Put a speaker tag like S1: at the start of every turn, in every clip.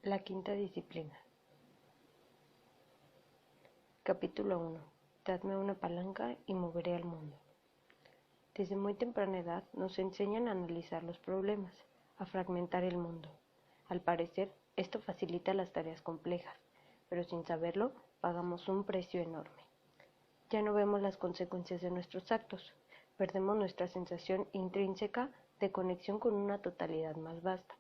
S1: La quinta disciplina. Capítulo 1. Dadme una palanca y moveré al mundo. Desde muy temprana edad nos enseñan a analizar los problemas, a fragmentar el mundo. Al parecer, esto facilita las tareas complejas, pero sin saberlo, pagamos un precio enorme. Ya no vemos las consecuencias de nuestros actos, perdemos nuestra sensación intrínseca de conexión con una totalidad más vasta.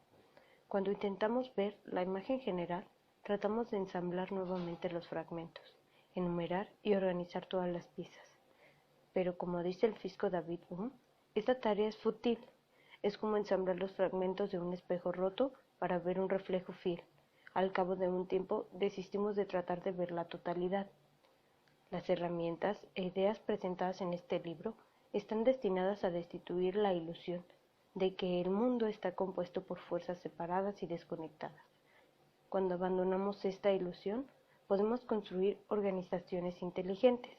S1: Cuando intentamos ver la imagen general, tratamos de ensamblar nuevamente los fragmentos, enumerar y organizar todas las piezas. Pero como dice el físico David Bohm, esta tarea es fútil. Es como ensamblar los fragmentos de un espejo roto para ver un reflejo fiel. Al cabo de un tiempo, desistimos de tratar de ver la totalidad. Las herramientas e ideas presentadas en este libro están destinadas a destituir la ilusión de que el mundo está compuesto por fuerzas separadas y desconectadas. Cuando abandonamos esta ilusión, podemos construir organizaciones inteligentes,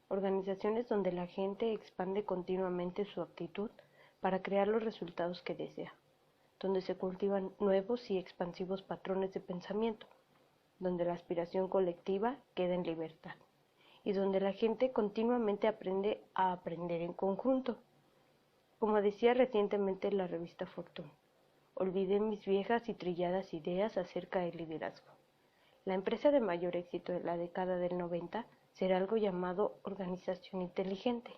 S1: organizaciones donde la gente expande continuamente su aptitud para crear los resultados que desea, donde se cultivan nuevos y expansivos patrones de pensamiento, donde la aspiración colectiva queda en libertad y donde la gente continuamente aprende a aprender en conjunto. Como decía recientemente la revista Fortune, olvidé mis viejas y trilladas ideas acerca del liderazgo. La empresa de mayor éxito de la década del 90 será algo llamado organización inteligente.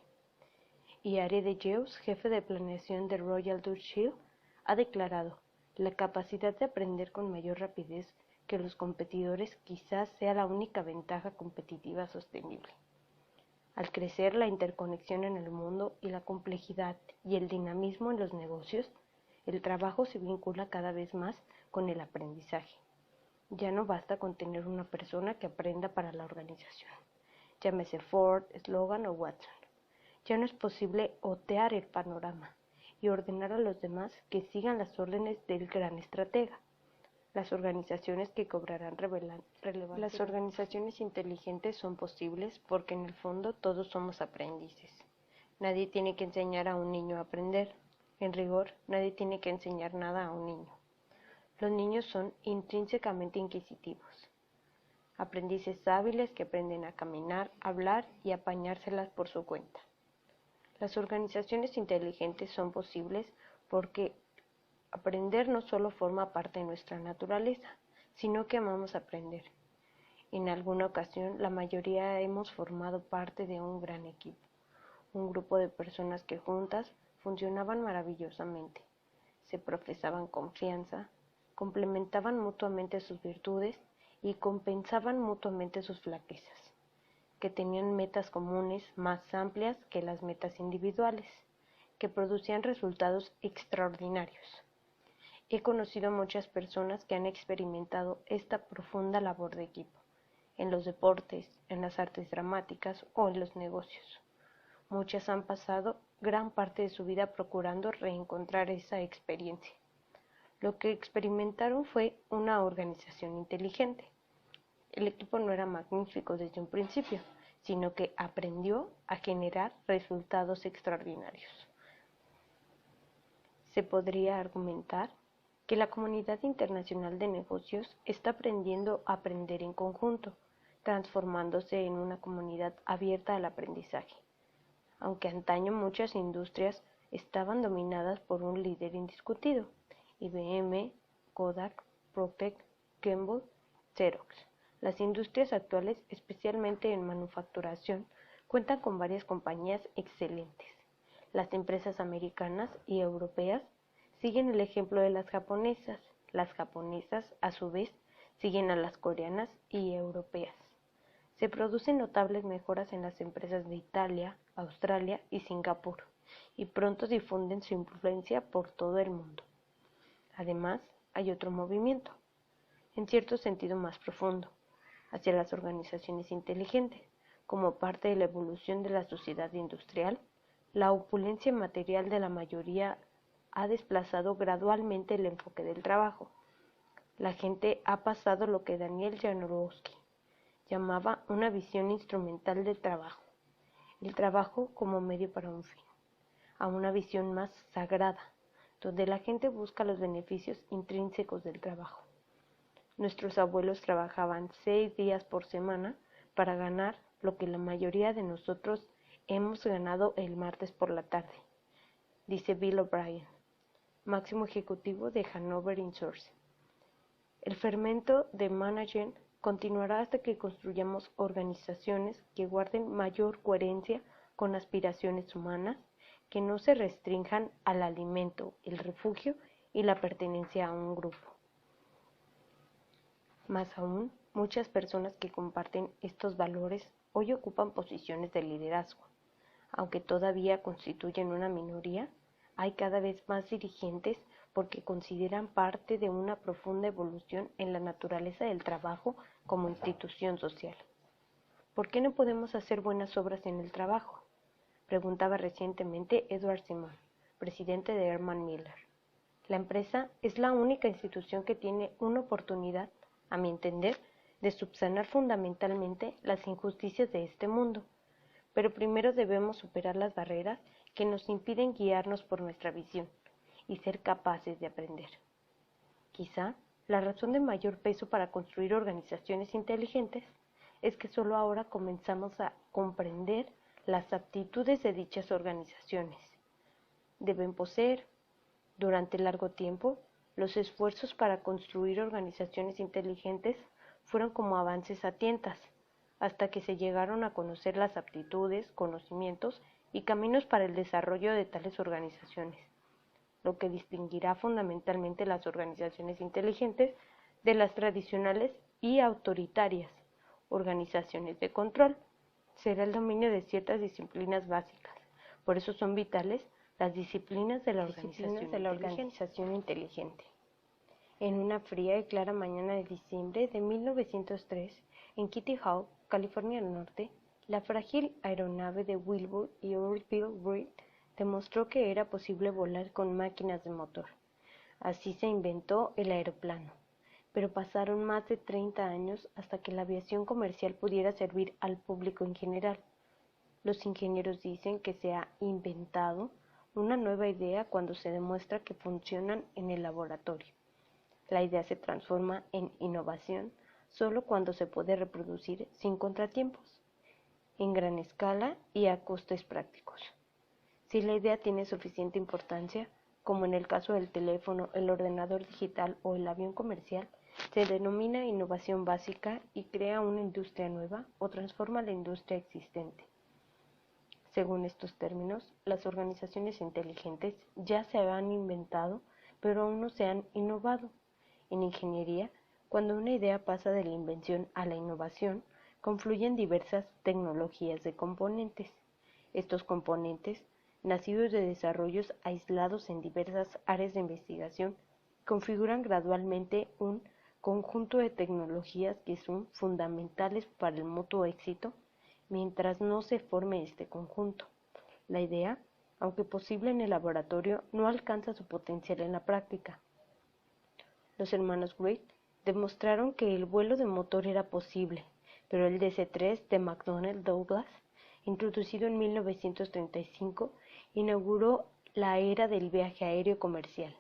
S1: Y Are de Geus, jefe de planeación de Royal Dutch Shell, ha declarado: la capacidad de aprender con mayor rapidez que los competidores quizás sea la única ventaja competitiva sostenible. Al crecer la interconexión en el mundo y la complejidad y el dinamismo en los negocios, el trabajo se vincula cada vez más con el aprendizaje. Ya no basta con tener una persona que aprenda para la organización, llámese Ford, Slogan o Watson. Ya no es posible otear el panorama y ordenar a los demás que sigan las órdenes del gran estratega. Las organizaciones que cobrarán relevancia. Las organizaciones inteligentes son posibles porque en el fondo todos somos aprendices. Nadie tiene que enseñar a un niño a aprender. En rigor, nadie tiene que enseñar nada a un niño. Los niños son intrínsecamente inquisitivos. Aprendices hábiles que aprenden a caminar, hablar y apañárselas por su cuenta. Las organizaciones inteligentes son posibles porque aprender no solo forma parte de nuestra naturaleza, sino que amamos aprender. En alguna ocasión, la mayoría hemos formado parte de un gran equipo, un grupo de personas que juntas funcionaban maravillosamente, se profesaban confianza, complementaban mutuamente sus virtudes y compensaban mutuamente sus flaquezas, que tenían metas comunes más amplias que las metas individuales, que producían resultados extraordinarios. He conocido muchas personas que han experimentado esta profunda labor de equipo, en los deportes, en las artes dramáticas o en los negocios. Muchas han pasado gran parte de su vida procurando reencontrar esa experiencia. Lo que experimentaron fue una organización inteligente. El equipo no era magnífico desde un principio, sino que aprendió a generar resultados extraordinarios. Se podría argumentar que la comunidad internacional de negocios está aprendiendo a aprender en conjunto, transformándose en una comunidad abierta al aprendizaje. Aunque antaño muchas industrias estaban dominadas por un líder indiscutido, IBM, Kodak, Procter, Gamble, Xerox. Las industrias actuales, especialmente en manufacturación, cuentan con varias compañías excelentes. Las empresas americanas y europeas siguen el ejemplo de las japonesas. Las japonesas, a su vez, siguen a las coreanas y europeas. Se producen notables mejoras en las empresas de Italia, Australia y Singapur, y pronto difunden su influencia por todo el mundo. Además, hay otro movimiento, en cierto sentido más profundo, hacia las organizaciones inteligentes. Como parte de la evolución de la sociedad industrial, la opulencia material de la mayoría ha desplazado gradualmente el enfoque del trabajo. La gente ha pasado lo que Daniel Jodorowsky llamaba una visión instrumental del trabajo, el trabajo como medio para un fin, a una visión más sagrada, donde la gente busca los beneficios intrínsecos del trabajo. Nuestros abuelos trabajaban 6 días por semana para ganar lo que la mayoría de nosotros hemos ganado el martes por la tarde, dice Bill O'Brien, máximo ejecutivo de Hanover Insurance. El fermento de management continuará hasta que construyamos organizaciones que guarden mayor coherencia con aspiraciones humanas, que no se restrinjan al alimento, el refugio y la pertenencia a un grupo. Más aún, muchas personas que comparten estos valores hoy ocupan posiciones de liderazgo. Aunque todavía constituyen una minoría, hay cada vez más dirigentes porque consideran parte de una profunda evolución en la naturaleza del trabajo como institución social. ¿Por qué no podemos hacer buenas obras en el trabajo?, preguntaba recientemente Edward Simon, presidente de Herman Miller. La empresa es la única institución que tiene una oportunidad, a mi entender, de subsanar fundamentalmente las injusticias de este mundo. Pero primero debemos superar las barreras que nos impiden guiarnos por nuestra visión y ser capaces de aprender. Quizá la razón de mayor peso para construir organizaciones inteligentes es que solo ahora comenzamos a comprender las aptitudes de dichas organizaciones. Deben poseer, durante largo tiempo, los esfuerzos para construir organizaciones inteligentes fueron como avances a tientas, hasta que se llegaron a conocer las aptitudes, conocimientos y caminos para el desarrollo de tales organizaciones, lo que distinguirá fundamentalmente las organizaciones inteligentes de las tradicionales y autoritarias organizaciones de control. Será el dominio de ciertas disciplinas básicas. Por eso son vitales las disciplinas de la organización inteligente. En una fría y clara mañana de diciembre de 1903, en Kitty Hawk, California del Norte, la frágil aeronave de Wilbur y Orville Wright demostró que era posible volar con máquinas de motor. Así se inventó el aeroplano. Pero pasaron más de 30 años hasta que la aviación comercial pudiera servir al público en general. Los ingenieros dicen que se ha inventado una nueva idea cuando se demuestra que funcionan en el laboratorio. La idea se transforma en innovación solo cuando se puede reproducir sin contratiempos, en gran escala y a costes prácticos. Si la idea tiene suficiente importancia, como en el caso del teléfono, el ordenador digital o el avión comercial, se denomina innovación básica y crea una industria nueva o transforma la industria existente. Según estos términos, las organizaciones inteligentes ya se han inventado, pero aún no se han innovado. En ingeniería, cuando una idea pasa de la invención a la innovación, confluyen diversas tecnologías de componentes. Estos componentes, nacidos de desarrollos aislados en diversas áreas de investigación, configuran gradualmente un conjunto de tecnologías que son fundamentales para el mutuo éxito mientras no se forme este conjunto. La idea, aunque posible en el laboratorio, no alcanza su potencial en la práctica. Los hermanos Wright demostraron que el vuelo de motor era posible, pero el DC-3 de McDonnell Douglas, introducido en 1935, inauguró la era del viaje aéreo comercial.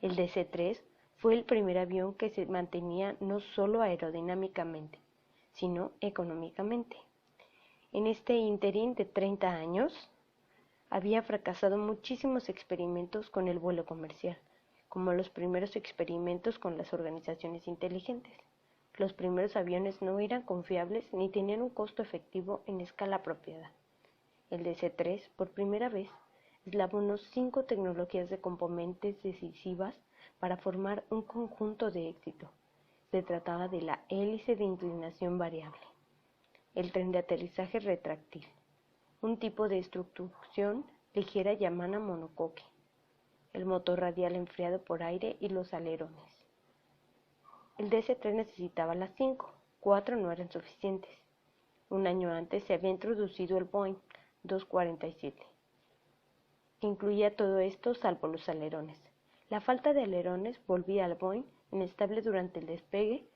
S1: El DC-3 fue el primer avión que se mantenía no solo aerodinámicamente, sino económicamente. En este ínterin de 30 años, había fracasado muchísimos experimentos con el vuelo comercial, como los primeros experimentos con las organizaciones inteligentes. Los primeros aviones no eran confiables ni tenían un costo efectivo en escala apropiada. El DC-3, por primera vez, eslabonó 5 tecnologías de componentes decisivas para formar un conjunto de éxito. Se trataba de la hélice de inclinación variable, el tren de aterrizaje retráctil, un tipo de estructuración ligera llamada monocoque, el motor radial enfriado por aire y los alerones. El DC-3 necesitaba las 5, 4 no eran suficientes. Un año antes se había introducido el Boeing 247, que incluía todo esto salvo los alerones. La falta de alerones volvía al Boeing inestable durante el despegue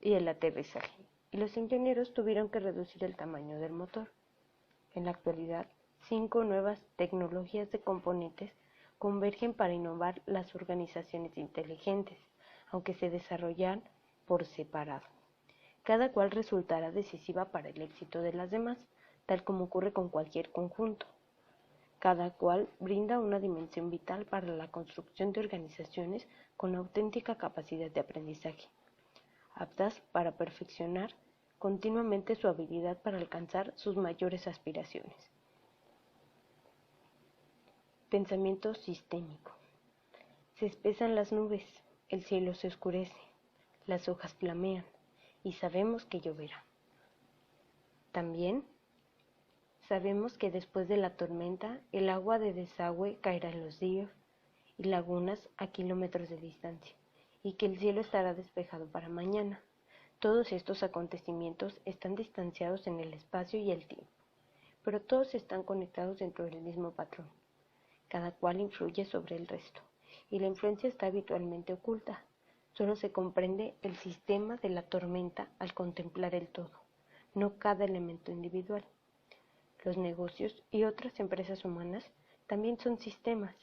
S1: y el aterrizaje, y los ingenieros tuvieron que reducir el tamaño del motor. En la actualidad, 5 nuevas tecnologías de componentes convergen para innovar las organizaciones inteligentes, aunque se desarrollan por separado. Cada cual resultará decisiva para el éxito de las demás, tal como ocurre con cualquier conjunto. Cada cual brinda una dimensión vital para la construcción de organizaciones con auténtica capacidad de aprendizaje, aptas para perfeccionar continuamente su habilidad para alcanzar sus mayores aspiraciones. Pensamiento sistémico. Se espesan las nubes, el cielo se oscurece, las hojas flamean y sabemos que lloverá. También sabemos que después de la tormenta el agua de desagüe caerá en los ríos y lagunas a kilómetros de distancia y que el cielo estará despejado para mañana. Todos estos acontecimientos están distanciados en el espacio y el tiempo, pero todos están conectados dentro del mismo patrón. Cada cual influye sobre el resto, y la influencia está habitualmente oculta. Solo se comprende el sistema de la tormenta al contemplar el todo, no cada elemento individual. Los negocios y otras empresas humanas también son sistemas,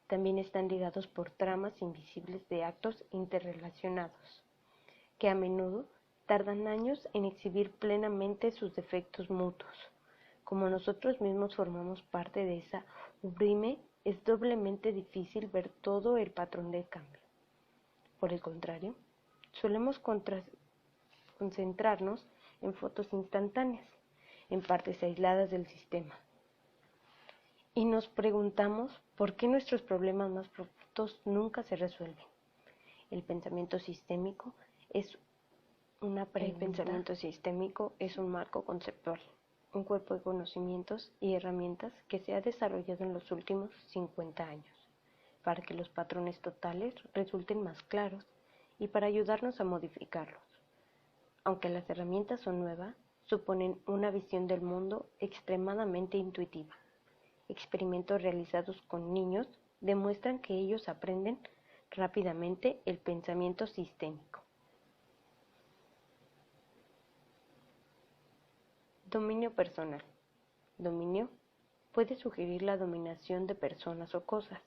S1: también están ligados por tramas invisibles de actos interrelacionados, que a menudo tardan años en exhibir plenamente sus defectos mutuos. Como nosotros mismos formamos parte de esa ubrime, es doblemente difícil ver todo el patrón del cambio. Por el contrario, solemos concentrarnos en fotos instantáneas, en partes aisladas del sistema. Y nos preguntamos por qué nuestros problemas más profundos nunca se resuelven. El pensamiento sistémico es El pensamiento sistémico es un marco conceptual, un cuerpo de conocimientos y herramientas que se ha desarrollado en los últimos 50 años, para que los patrones totales resulten más claros y para ayudarnos a modificarlos. Aunque las herramientas son nuevas, suponen una visión del mundo extremadamente intuitiva. Experimentos realizados con niños demuestran que ellos aprenden rápidamente el pensamiento sistémico. Dominio personal. Dominio puede sugerir la dominación de personas o cosas,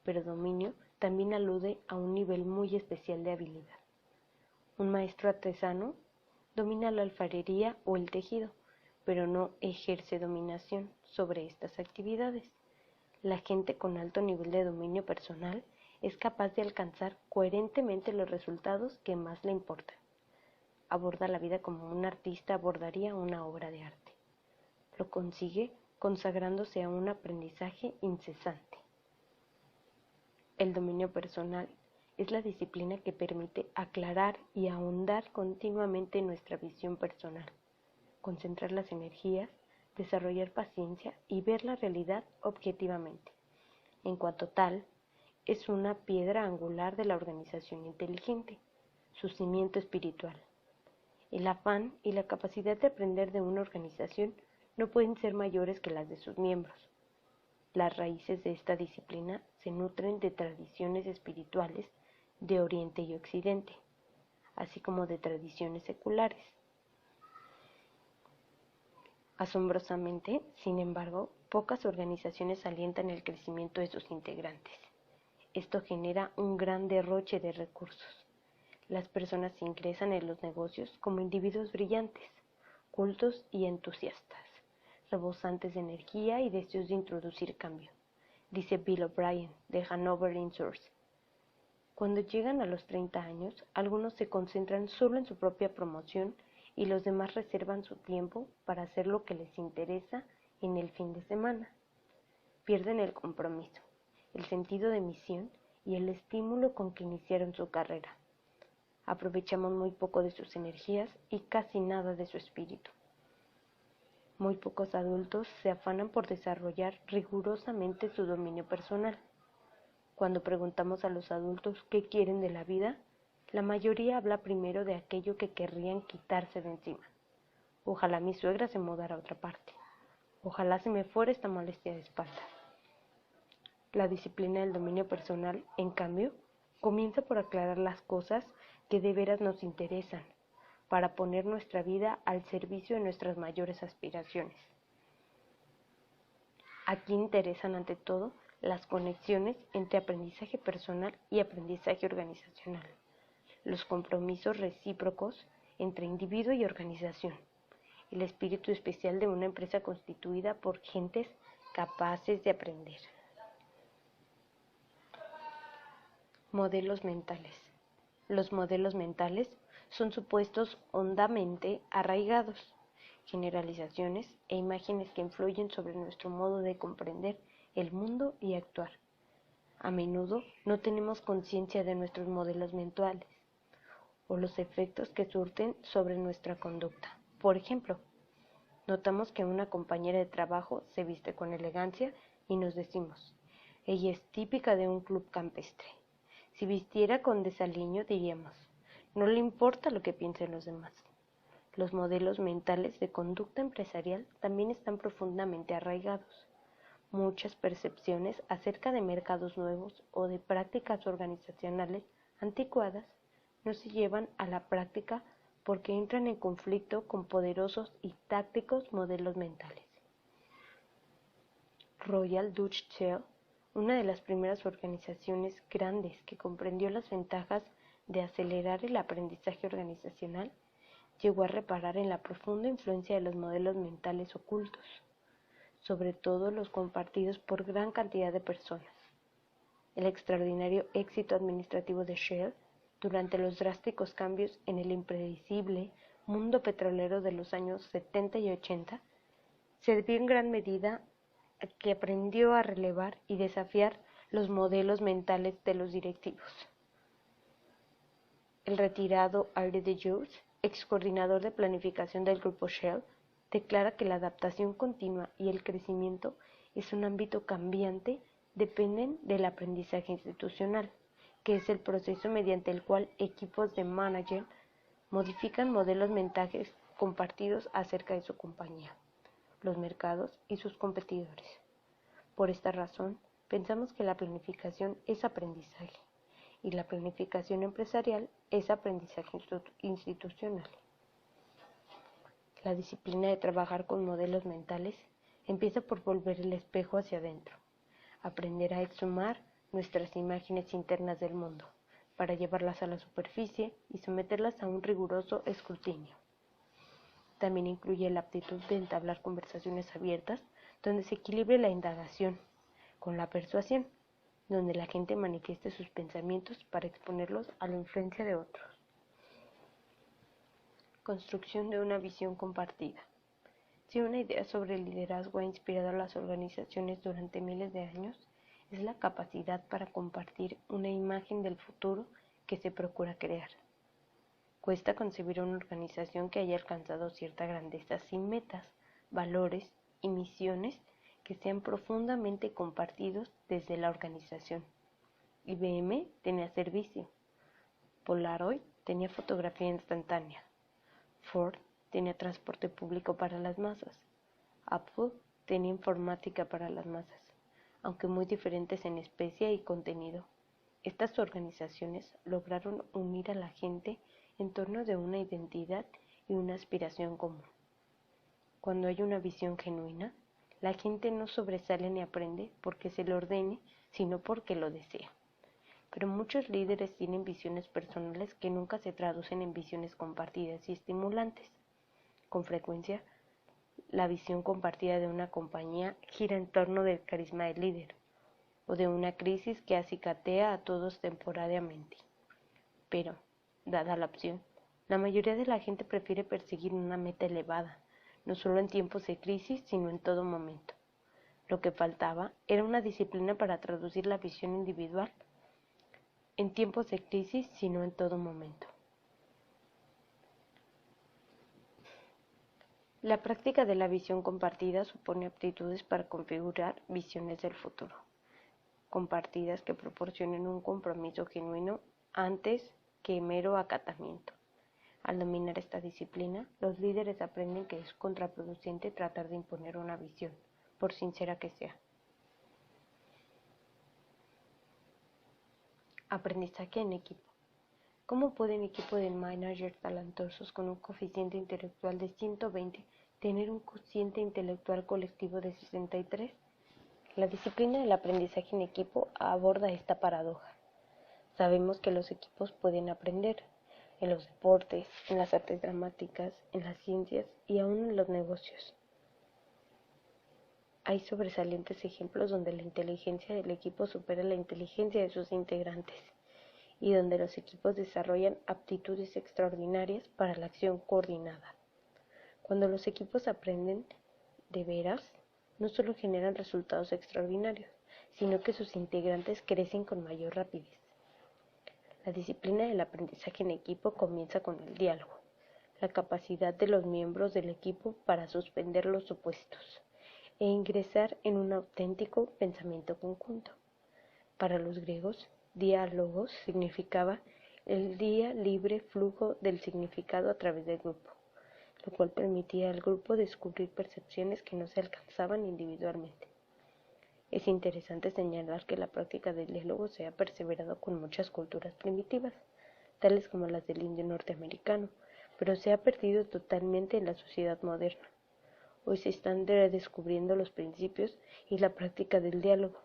S1: pero dominio también alude a un nivel muy especial de habilidad. Un maestro artesano domina la alfarería o el tejido, pero no ejerce dominación sobre estas actividades. La gente con alto nivel de dominio personal es capaz de alcanzar coherentemente los resultados que más le importan. Aborda la vida como un artista abordaría una obra de arte. Lo consigue consagrándose a un aprendizaje incesante. El dominio personal es la disciplina que permite aclarar y ahondar continuamente nuestra visión personal, concentrar las energías, desarrollar paciencia y ver la realidad objetivamente. En cuanto tal, es una piedra angular de la organización inteligente, su cimiento espiritual. El afán y la capacidad de aprender de una organización no pueden ser mayores que las de sus miembros. Las raíces de esta disciplina se nutren de tradiciones espirituales de Oriente y Occidente, así como de tradiciones seculares. Asombrosamente, sin embargo, pocas organizaciones alientan el crecimiento de sus integrantes. Esto genera un gran derroche de recursos. Las personas ingresan en los negocios como individuos brillantes, cultos y entusiastas, rebosantes de energía y deseos de introducir cambio, dice Bill O'Brien de Hanover Insurance. Cuando llegan a los 30 años, algunos se concentran solo en su propia promoción y los demás reservan su tiempo para hacer lo que les interesa en el fin de semana. Pierden el compromiso, el sentido de misión y el estímulo con que iniciaron su carrera. Aprovechamos muy poco de sus energías y casi nada de su espíritu. Muy pocos adultos se afanan por desarrollar rigurosamente su dominio personal. Cuando preguntamos a los adultos qué quieren de la vida, la mayoría habla primero de aquello que querrían quitarse de encima. Ojalá mi suegra se mudara a otra parte. Ojalá se me fuera esta molestia de espalda. La disciplina del dominio personal, en cambio, comienza por aclarar las cosas que de veras nos interesan, para poner nuestra vida al servicio de nuestras mayores aspiraciones. Aquí interesan ante todo las conexiones entre aprendizaje personal y aprendizaje organizacional, los compromisos recíprocos entre individuo y organización, el espíritu especial de una empresa constituida por gentes capaces de aprender. Modelos mentales. Los modelos mentales son supuestos hondamente arraigados, generalizaciones e imágenes que influyen sobre nuestro modo de comprender el mundo y actuar. A menudo no tenemos conciencia de nuestros modelos mentales o los efectos que surten sobre nuestra conducta. Por ejemplo, notamos que una compañera de trabajo se viste con elegancia y nos decimos, ella es típica de un club campestre. Si vistiera con desaliño diríamos, no le importa lo que piensen los demás. Los modelos mentales de conducta empresarial también están profundamente arraigados. Muchas percepciones acerca de mercados nuevos o de prácticas organizacionales anticuadas no se llevan a la práctica porque entran en conflicto con poderosos y tácticos modelos mentales. Royal Dutch Shell, una de las primeras organizaciones grandes que comprendió las ventajas de acelerar el aprendizaje organizacional, llegó a reparar en la profunda influencia de los modelos mentales ocultos, sobre todo los compartidos por gran cantidad de personas. El extraordinario éxito administrativo de Shell durante los drásticos cambios en el impredecible mundo petrolero de los años 70 y 80 se debió en gran medida a que aprendió a relevar y desafiar los modelos mentales de los directivos. El retirado Aire de George, ex coordinador de planificación del grupo Shell, declara que la adaptación continua y el crecimiento es un ámbito cambiante, dependen del aprendizaje institucional, que es el proceso mediante el cual equipos de managers modifican modelos mentales compartidos acerca de su compañía, los mercados y sus competidores. Por esta razón, pensamos que la planificación es aprendizaje y la planificación empresarial es aprendizaje institucional. La disciplina de trabajar con modelos mentales empieza por volver el espejo hacia adentro, aprender a exhumar nuestras imágenes internas del mundo, para llevarlas a la superficie y someterlas a un riguroso escrutinio. También incluye la aptitud de entablar conversaciones abiertas, donde se equilibre la indagación con la persuasión, donde la gente manifieste sus pensamientos para exponerlos a la influencia de otros. Construcción de una visión compartida. Si una idea sobre el liderazgo ha inspirado a las organizaciones durante miles de años, es la capacidad para compartir una imagen del futuro que se procura crear. Cuesta concebir una organización que haya alcanzado cierta grandeza sin metas, valores y misiones que sean profundamente compartidos desde la organización. IBM tenía servicio, Polaroid tenía fotografía instantánea, Ford tenía transporte público para las masas, Apple tenía informática para las masas, aunque muy diferentes en especie y contenido. Estas organizaciones lograron unir a la gente en torno de una identidad y una aspiración común. Cuando hay una visión genuina, la gente no sobresale ni aprende porque se lo ordene, sino porque lo desea. Pero muchos líderes tienen visiones personales que nunca se traducen en visiones compartidas y estimulantes. Con frecuencia, la visión compartida de una compañía gira en torno del carisma del líder o de una crisis que acicatea a todos temporariamente. Pero, dada la opción, la mayoría de la gente prefiere perseguir una meta elevada, no solo en tiempos de crisis, sino en todo momento. Lo que faltaba era una disciplina para traducir la visión individual en tiempos de crisis, sino en todo momento. La práctica de la visión compartida supone aptitudes para configurar visiones del futuro, compartidas que proporcionen un compromiso genuino antes que mero acatamiento. Al dominar esta disciplina, los líderes aprenden que es contraproducente tratar de imponer una visión, por sincera que sea. Aprendizaje en equipo. ¿Cómo puede un equipo de managers talentosos con un coeficiente intelectual de 120 tener un cociente intelectual colectivo de 63? La disciplina del aprendizaje en equipo aborda esta paradoja. Sabemos que los equipos pueden aprender en los deportes, en las artes dramáticas, en las ciencias y aún en los negocios. Hay sobresalientes ejemplos donde la inteligencia del equipo supera la inteligencia de sus integrantes y donde los equipos desarrollan aptitudes extraordinarias para la acción coordinada. Cuando los equipos aprenden de veras, no solo generan resultados extraordinarios, sino que sus integrantes crecen con mayor rapidez. La disciplina del aprendizaje en equipo comienza con el diálogo, la capacidad de los miembros del equipo para suspender los opuestos e ingresar en un auténtico pensamiento conjunto. Para los griegos, diálogos significaba el día libre flujo del significado a través del grupo, lo cual permitía al grupo descubrir percepciones que no se alcanzaban individualmente. Es interesante señalar que la práctica del diálogo se ha perseverado con muchas culturas primitivas, tales como las del indio norteamericano, pero se ha perdido totalmente en la sociedad moderna. Hoy se están redescubriendo los principios y la práctica del diálogo,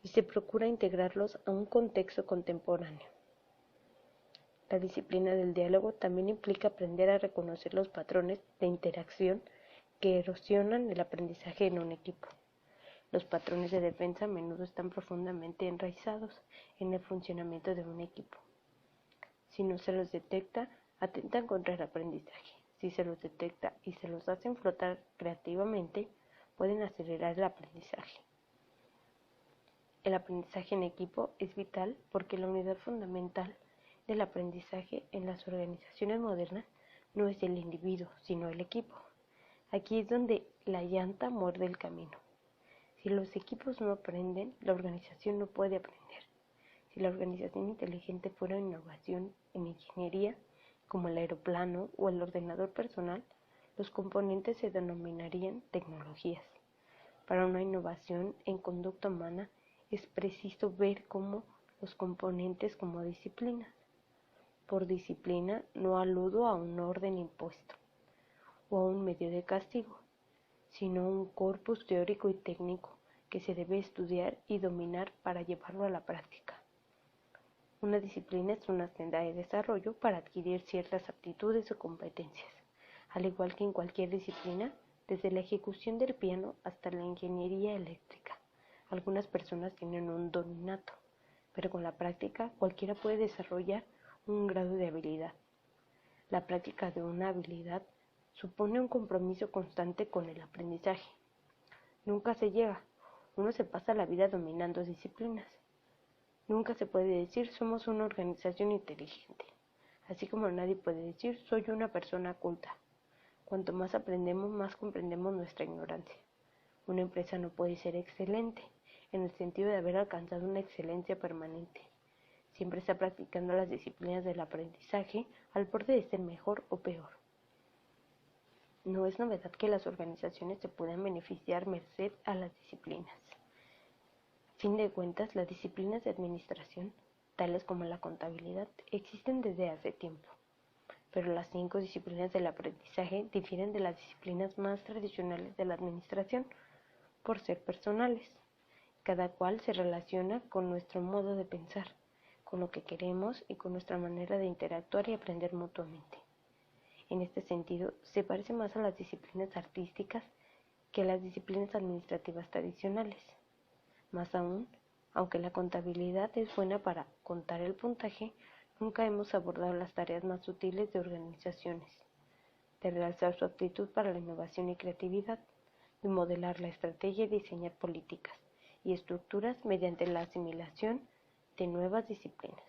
S1: y se procura integrarlos a un contexto contemporáneo. La disciplina del diálogo también implica aprender a reconocer los patrones de interacción que erosionan el aprendizaje en un equipo. Los patrones de defensa a menudo están profundamente enraizados en el funcionamiento de un equipo. Si no se los detecta, atentan contra el aprendizaje. Si se los detecta y se los hacen flotar creativamente, pueden acelerar el aprendizaje. El aprendizaje en equipo es vital porque la unidad fundamental del aprendizaje en las organizaciones modernas no es el individuo, sino el equipo. Aquí es donde la llanta muerde el camino. Si los equipos no aprenden, la organización no puede aprender. Si la organización inteligente fuera una innovación en ingeniería, como el aeroplano o el ordenador personal, los componentes se denominarían tecnologías. Para una innovación en conducta humana es preciso ver cómo los componentes como disciplinas. Por disciplina no aludo a un orden impuesto o a un medio de castigo, sino un corpus teórico y técnico que se debe estudiar y dominar para llevarlo a la práctica. Una disciplina es una senda de desarrollo para adquirir ciertas aptitudes o competencias, al igual que en cualquier disciplina, desde la ejecución del piano hasta la ingeniería eléctrica. Algunas personas tienen un don innato, pero con la práctica cualquiera puede desarrollar un grado de habilidad. La práctica de una habilidad supone un compromiso constante con el aprendizaje. Nunca se llega, uno se pasa la vida dominando disciplinas. Nunca se puede decir somos una organización inteligente, así como nadie puede decir soy una persona culta. Cuanto más aprendemos, más comprendemos nuestra ignorancia. Una empresa no puede ser excelente, en el sentido de haber alcanzado una excelencia permanente. Siempre está practicando las disciplinas del aprendizaje al borde de ser mejor o peor. No es novedad que las organizaciones se puedan beneficiar merced a las disciplinas. A fin de cuentas, las disciplinas de administración, tales como la contabilidad, existen desde hace tiempo. Pero las 5 disciplinas del aprendizaje difieren de las disciplinas más tradicionales de la administración por ser personales. Cada cual se relaciona con nuestro modo de pensar, con lo que queremos y con nuestra manera de interactuar y aprender mutuamente. En este sentido, se parece más a las disciplinas artísticas que a las disciplinas administrativas tradicionales. Más aún, aunque la contabilidad es buena para contar el puntaje, nunca hemos abordado las tareas más sutiles de organizaciones, de realzar su aptitud para la innovación y creatividad, de modelar la estrategia y diseñar políticas y estructuras mediante la asimilación de nuevas disciplinas.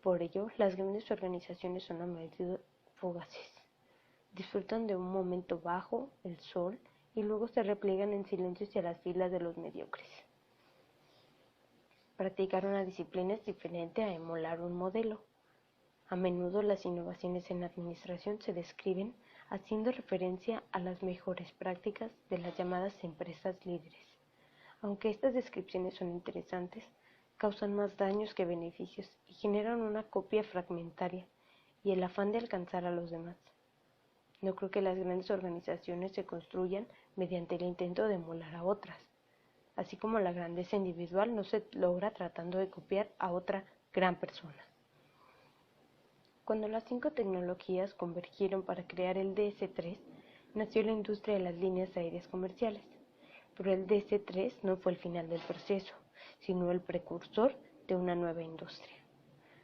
S1: Por ello, las grandes organizaciones son a menudo fugaces. Disfrutan de un momento bajo, el sol, y luego se repliegan en silencio hacia las filas de los mediocres. Practicar una disciplina es diferente a emular un modelo. A menudo las innovaciones en la administración se describen haciendo referencia a las mejores prácticas de las llamadas empresas líderes. Aunque estas descripciones son interesantes, causan más daños que beneficios y generan una copia fragmentaria y el afán de alcanzar a los demás. No creo que las grandes organizaciones se construyan mediante el intento de emular a otras, así como la grandeza individual no se logra tratando de copiar a otra gran persona. Cuando las 5 tecnologías convergieron para crear el DS-3, nació la industria de las líneas aéreas comerciales. Pero el DS-3 no fue el final del proceso, sino el precursor de una nueva industria.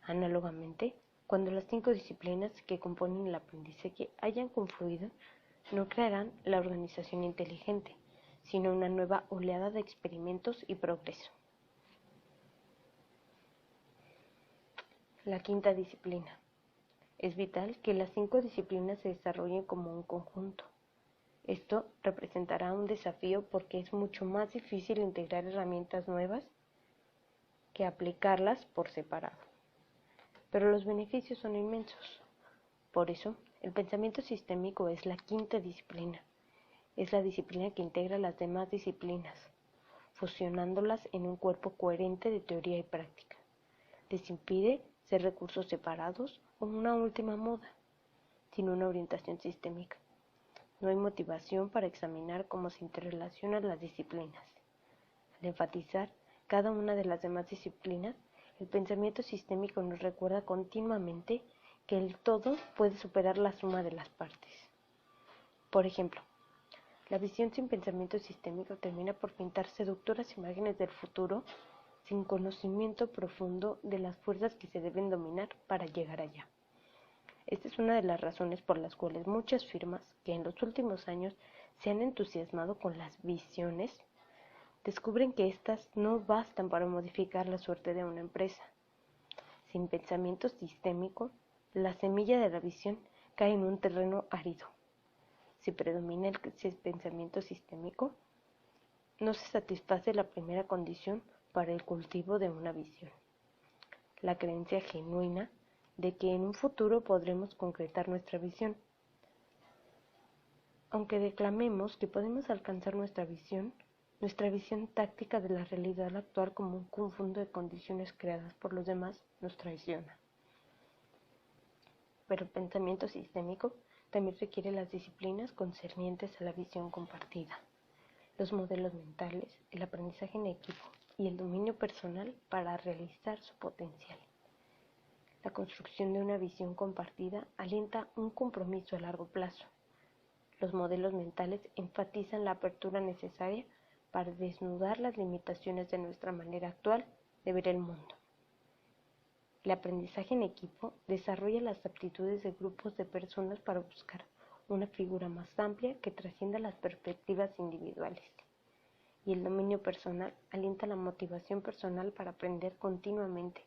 S1: Análogamente, cuando las 5 disciplinas que componen el aprendizaje hayan confluido, no crearán la organización inteligente, sino una nueva oleada de experimentos y progreso. La quinta disciplina. Es vital que las 5 disciplinas se desarrollen como un conjunto. Esto representará un desafío porque es mucho más difícil integrar herramientas nuevas que aplicarlas por separado. Pero los beneficios son inmensos. Por eso, el pensamiento sistémico es la quinta disciplina. Es la disciplina que integra las demás disciplinas, fusionándolas en un cuerpo coherente de teoría y práctica. Les impide ser recursos separados o una última moda, sin una orientación sistémica. No hay motivación para examinar cómo se interrelacionan las disciplinas. Al enfatizar cada una de las demás disciplinas, el pensamiento sistémico nos recuerda continuamente que el todo puede superar la suma de las partes. Por ejemplo, la visión sin pensamiento sistémico termina por pintar seductoras imágenes del futuro sin conocimiento profundo de las fuerzas que se deben dominar para llegar allá. Esta es una de las razones por las cuales muchas firmas que en los últimos años se han entusiasmado con las visiones, descubren que éstas no bastan para modificar la suerte de una empresa. Sin pensamiento sistémico, la semilla de la visión cae en un terreno árido. Si predomina el pensamiento sistémico, no se satisface la primera condición para el cultivo de una visión: la creencia genuina de que en un futuro podremos concretar nuestra visión. Aunque declamemos que podemos alcanzar nuestra visión táctica de la realidad actual como un conjunto de condiciones creadas por los demás nos traiciona. Pero el pensamiento sistémico también requiere las disciplinas concernientes a la visión compartida, los modelos mentales, el aprendizaje en equipo y el dominio personal para realizar su potencial. La construcción de una visión compartida alienta un compromiso a largo plazo. Los modelos mentales enfatizan la apertura necesaria para desnudar las limitaciones de nuestra manera actual de ver el mundo. El aprendizaje en equipo desarrolla las aptitudes de grupos de personas para buscar una figura más amplia que trascienda las perspectivas individuales. Y el dominio personal alienta la motivación personal para aprender continuamente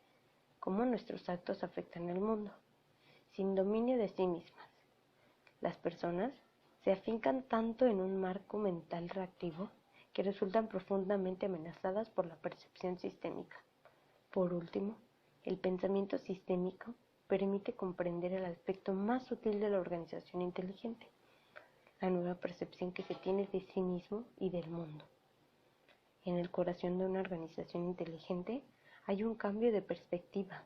S1: cómo nuestros actos afectan el mundo, sin dominio de sí mismas. Las personas se afincan tanto en un marco mental reactivo que resultan profundamente amenazadas por la percepción sistémica. Por último, el pensamiento sistémico permite comprender el aspecto más sutil de la organización inteligente, la nueva percepción que se tiene de sí mismo y del mundo. En el corazón de una organización inteligente hay un cambio de perspectiva.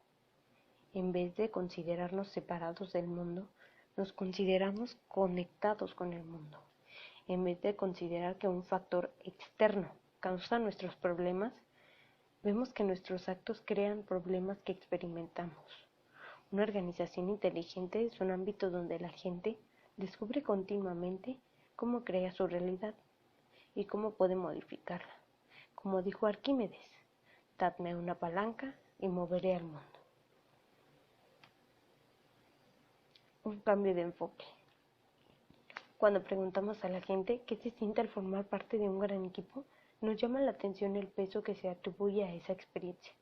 S1: En vez de considerarnos separados del mundo, nos consideramos conectados con el mundo. En vez de considerar que un factor externo causa nuestros problemas, vemos que nuestros actos crean problemas que experimentamos. Una organización inteligente es un ámbito donde la gente descubre continuamente cómo crea su realidad y cómo puede modificarla. Como dijo Arquímedes, dadme una palanca y moveré al mundo. Un cambio de enfoque. Cuando preguntamos a la gente qué se siente al formar parte de un gran equipo, nos llama la atención el peso que se atribuye a esa experiencia.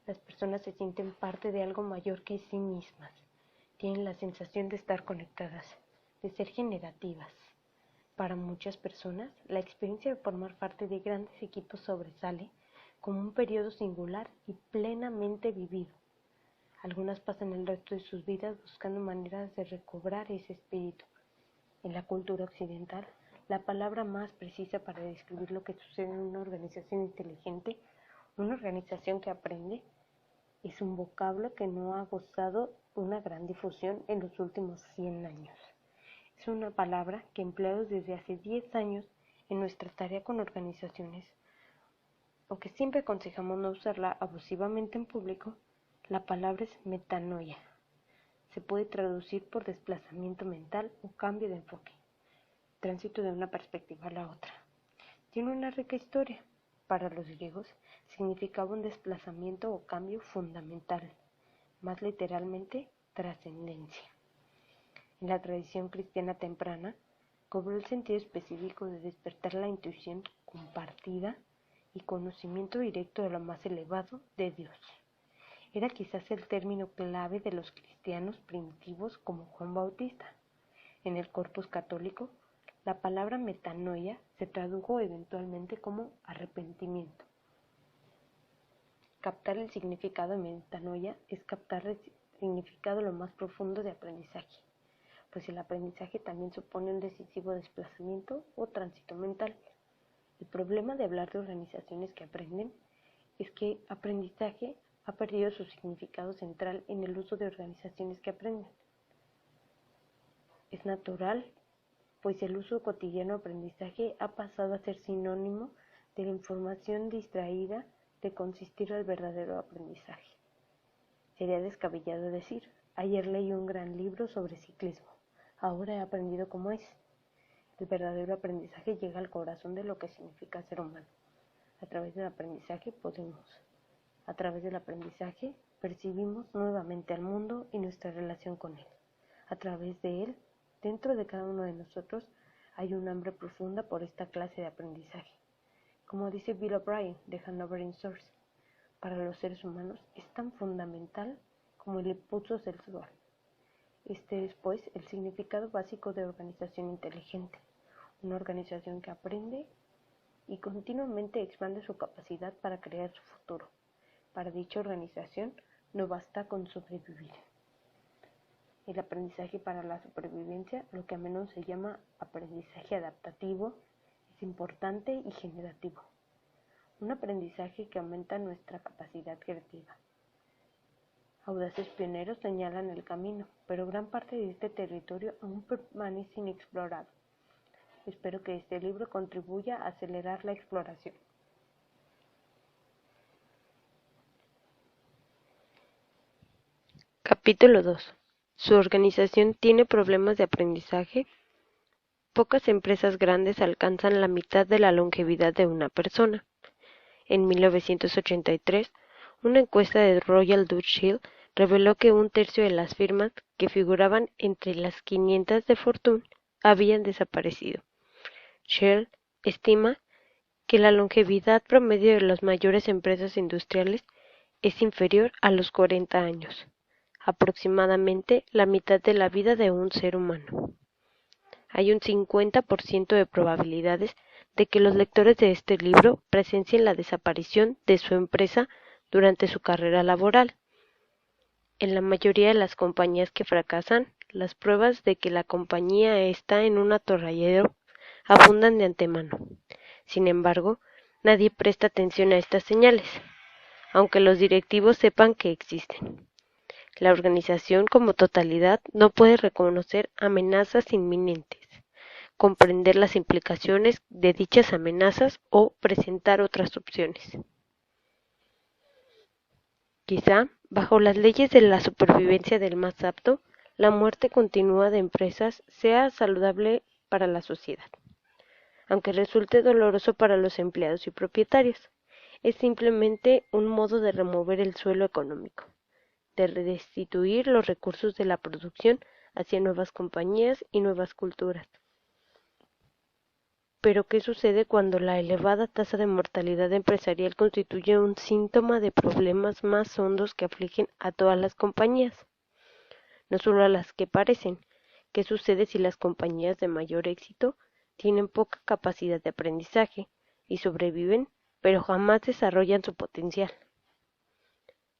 S1: Las personas se sienten parte de algo mayor que sí mismas. Tienen la sensación de estar conectadas, de ser generativas. Para muchas personas, la experiencia de formar parte de grandes equipos sobresale como un periodo singular y plenamente vivido. Algunas pasan el resto de sus vidas buscando maneras de recobrar ese espíritu. En la cultura occidental, la palabra más precisa para describir lo que sucede en una organización inteligente, una organización que aprende, es un vocablo que no ha gozado una gran difusión en los últimos 100 años. Es una palabra que empleamos desde hace 10 años en nuestra tarea con organizaciones, o que siempre aconsejamos no usarla abusivamente en público, La palabra es metanoia. Se puede traducir por desplazamiento mental o cambio de enfoque, tránsito de una perspectiva a la otra. Tiene una rica historia. Para los griegos significaba un desplazamiento o cambio fundamental, más literalmente trascendencia. En la tradición cristiana temprana, cobró el sentido específico de despertar la intuición compartida y conocimiento directo de lo más elevado de Dios. Era quizás el término clave de los cristianos primitivos como Juan Bautista. En el corpus católico, la palabra metanoia se tradujo eventualmente como arrepentimiento. Captar el significado de metanoia es captar el significado lo más profundo de aprendizaje, pues el aprendizaje también supone un decisivo desplazamiento o tránsito mental. El problema de hablar de organizaciones que aprenden es que aprendizaje ha perdido su significado central en el uso de organizaciones que aprenden. Es natural, pues el uso cotidiano de aprendizaje ha pasado a ser sinónimo de la información distraída de consistir el verdadero aprendizaje. Sería descabellado decir, ayer leí un gran libro sobre ciclismo, ahora he aprendido cómo es. El verdadero aprendizaje llega al corazón de lo que significa ser humano. A través del aprendizaje percibimos nuevamente al mundo y nuestra relación con él. A través de él, dentro de cada uno de nosotros, hay un hambre profunda por esta clase de aprendizaje. Como dice Bill O'Brien de Hanoverian Source, para los seres humanos es tan fundamental como el impulso sexual. Este es, pues, el significado básico de organización inteligente, una organización que aprende y continuamente expande su capacidad para crear su futuro. Para dicha organización no basta con sobrevivir. El aprendizaje para la supervivencia, lo que a menudo se llama aprendizaje adaptativo, es importante y generativo. Un aprendizaje que aumenta nuestra capacidad creativa. Audaces pioneros señalan el camino, pero gran parte de este territorio aún permanece inexplorado. Espero que este libro contribuya a acelerar la exploración. Capítulo 2. ¿Su organización tiene problemas de aprendizaje? Pocas empresas grandes alcanzan la mitad de la longevidad de una persona. En 1983, una encuesta de Royal Dutch Shell reveló que un tercio de las firmas que figuraban entre las 500 de Fortune habían desaparecido. Shell estima que la longevidad promedio de las mayores empresas industriales es inferior a los 40 años, aproximadamente la mitad de la vida de un ser humano. Hay un 50% de probabilidades de que los lectores de este libro presencien la desaparición de su empresa durante su carrera laboral. En la mayoría de las compañías que fracasan, las pruebas de que la compañía está en un atorralladero abundan de antemano. Sin embargo, nadie presta atención a estas señales, aunque los directivos sepan que existen. La organización como totalidad no puede reconocer amenazas inminentes, comprender las implicaciones de dichas amenazas o presentar otras opciones. Quizá, bajo las leyes de la supervivencia del más apto, la muerte continua de empresas sea saludable para la sociedad, aunque resulte doloroso para los empleados y propietarios. Es simplemente un modo de remover el suelo económico, de redestituir los recursos de la producción hacia nuevas compañías y nuevas culturas. Pero ¿qué sucede cuando la elevada tasa de mortalidad empresarial constituye un síntoma de problemas más hondos que afligen a todas las compañías? No solo a las que parecen. ¿Qué sucede si las compañías de mayor éxito tienen poca capacidad de aprendizaje y sobreviven, pero jamás desarrollan su potencial?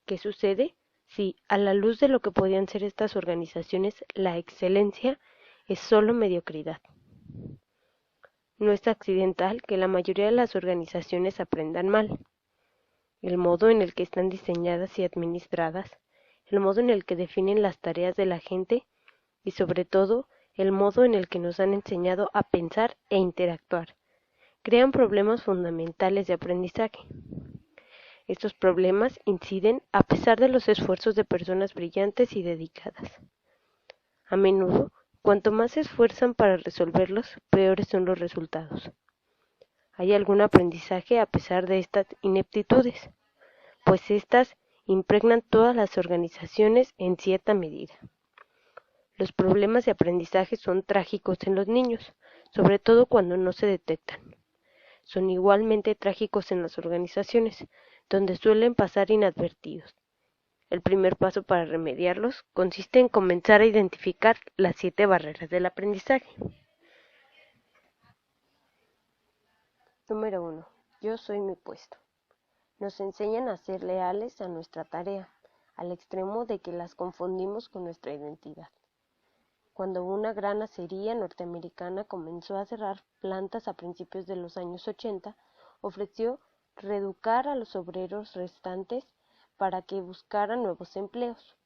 S1: ¿Qué sucede si, a la luz de lo que podían ser estas organizaciones, la excelencia es solo mediocridad? No es accidental que la mayoría de las organizaciones aprendan mal. El modo en el que están diseñadas y administradas, el modo en el que definen las tareas de la gente y sobre todo el modo en el que nos han enseñado a pensar e interactuar, crean problemas fundamentales de aprendizaje. Estos problemas inciden a pesar de los esfuerzos de personas brillantes y dedicadas. A menudo, cuanto más se esfuerzan para resolverlos, peores son los resultados. Hay algún aprendizaje a pesar de estas ineptitudes, pues éstas impregnan todas las organizaciones en cierta medida. Los problemas de aprendizaje son trágicos en los niños, sobre todo cuando no se detectan. Son igualmente trágicos en las organizaciones, donde suelen pasar inadvertidos. El primer paso para remediarlos consiste en comenzar a identificar las 7 barreras del aprendizaje. Número 1. Yo soy mi puesto. Nos enseñan a ser leales a nuestra tarea, al extremo de que las confundimos con nuestra identidad. Cuando una gran acería norteamericana comenzó a cerrar plantas a principios de los años 80, ofreció reeducar a los obreros restantes para que buscaran nuevos empleos,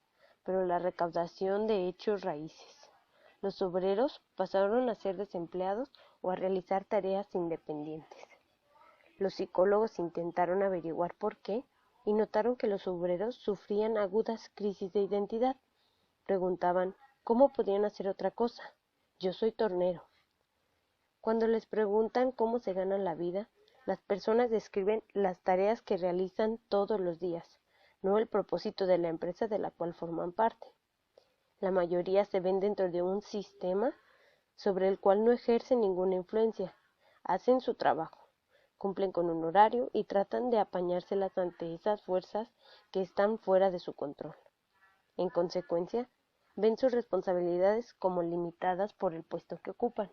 S1: pero la recaudación de hechos raíces. Los obreros pasaron a ser desempleados o a realizar tareas independientes. Los psicólogos intentaron averiguar por qué y notaron que los obreros sufrían agudas crisis de identidad. Preguntaban, ¿cómo podían hacer otra cosa? Yo soy tornero. Cuando les preguntan cómo se ganan la vida, las personas describen las tareas que realizan todos los días, no el propósito de la empresa de la cual forman parte. La mayoría se ven dentro de un sistema sobre el cual no ejercen ninguna influencia. Hacen su trabajo, cumplen con un horario y tratan de apañárselas ante esas fuerzas que están fuera de su control. En consecuencia, ven sus responsabilidades como limitadas por el puesto que ocupan.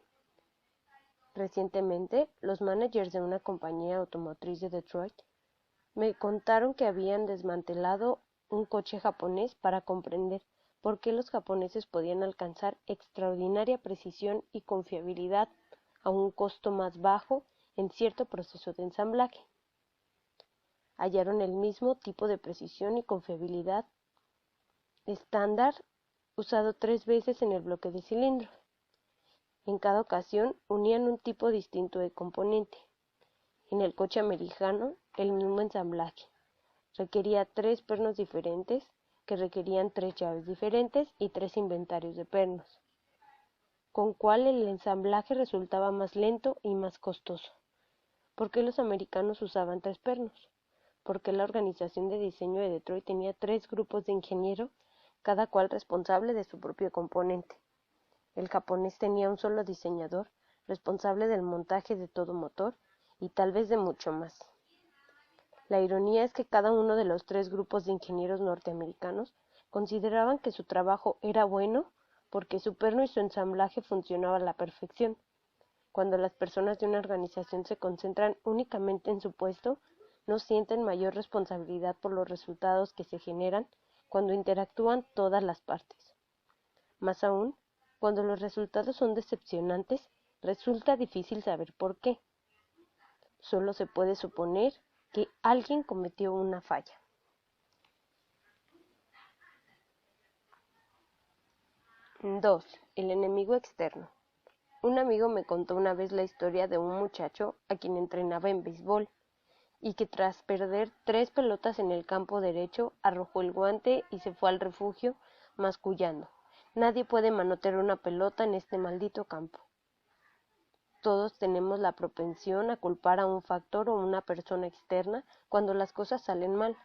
S1: Recientemente, los managers de una compañía automotriz de Detroit me contaron que habían desmantelado un coche japonés para comprender por qué los japoneses podían alcanzar extraordinaria precisión y confiabilidad a un costo más bajo en cierto proceso de ensamblaje. Hallaron el mismo tipo de precisión y confiabilidad estándar usado 3 veces en el bloque de cilindros. En cada ocasión unían un tipo distinto de componente. En el coche americano, el mismo ensamblaje requería 3 pernos diferentes que requerían 3 llaves diferentes y 3 inventarios de pernos, con cual el ensamblaje resultaba más lento y más costoso. ¿Por qué los americanos usaban 3 pernos? Porque la organización de diseño de Detroit tenía 3 grupos de ingenieros, cada cual responsable de su propio componente. El japonés tenía un solo diseñador, responsable del montaje de todo motor y tal vez de mucho más. La ironía es que cada uno de los 3 grupos de ingenieros norteamericanos consideraban que su trabajo era bueno porque su perno y su ensamblaje funcionaban a la perfección. Cuando las personas de una organización se concentran únicamente en su puesto, no sienten mayor responsabilidad por los resultados que se generan cuando interactúan todas las partes. Más aún, cuando los resultados son decepcionantes, resulta difícil saber por qué. Solo se puede suponer que alguien cometió una falla. 2. El enemigo externo. Un amigo me contó una vez la historia de un muchacho a quien entrenaba en béisbol y que tras perder 3 pelotas en el campo derecho arrojó el guante y se fue al refugio mascullando. Nadie puede manotear una pelota en este maldito campo. Todos tenemos la propensión a culpar a un factor o una persona externa cuando las cosas salen mal.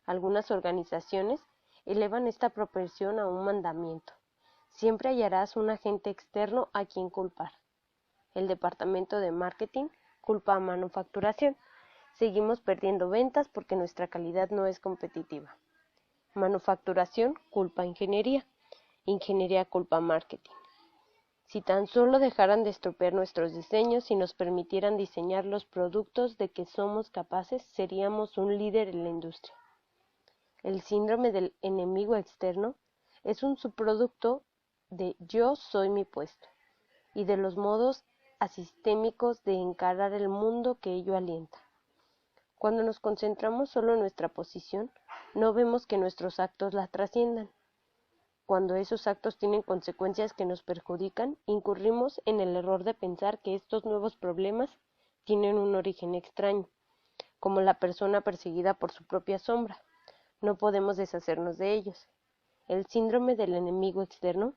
S1: Algunas organizaciones elevan esta propensión a un mandamiento. Siempre hallarás un agente externo a quien culpar. El departamento de marketing culpa a manufacturación. Seguimos perdiendo ventas porque nuestra calidad no es competitiva. Manufacturación culpa a ingeniería. Ingeniería culpa a marketing. Si tan solo dejaran de estropear nuestros diseños y nos permitieran diseñar los productos de que somos capaces, seríamos un líder en la industria. El síndrome del enemigo externo es un subproducto de yo soy mi puesto y de los modos asistémicos de encarar el mundo que ello alienta. Cuando nos concentramos solo en nuestra posición, no vemos que nuestros actos la trasciendan. Cuando esos actos tienen consecuencias que nos perjudican, incurrimos en el error de pensar que estos nuevos problemas tienen un origen extraño, como la persona perseguida por su propia sombra. No podemos deshacernos de ellos. El síndrome del enemigo externo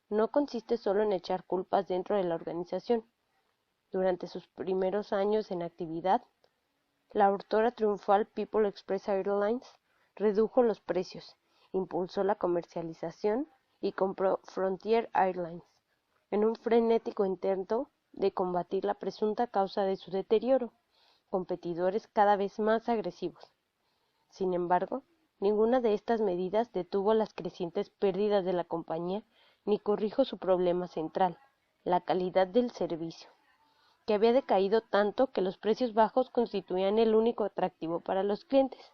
S1: no consiste solo en echar culpas dentro de la organización. Durante sus primeros años en actividad, la autora triunfal People Express Airlines redujo los precios, impulsó la comercialización y compró Frontier Airlines, en un frenético intento de combatir la presunta causa de su deterioro, competidores cada vez más agresivos. Sin embargo, ninguna de estas medidas detuvo las crecientes pérdidas de la compañía ni corrijo su problema central, la calidad del servicio, que había decaído tanto que los precios bajos constituían el único atractivo para los clientes.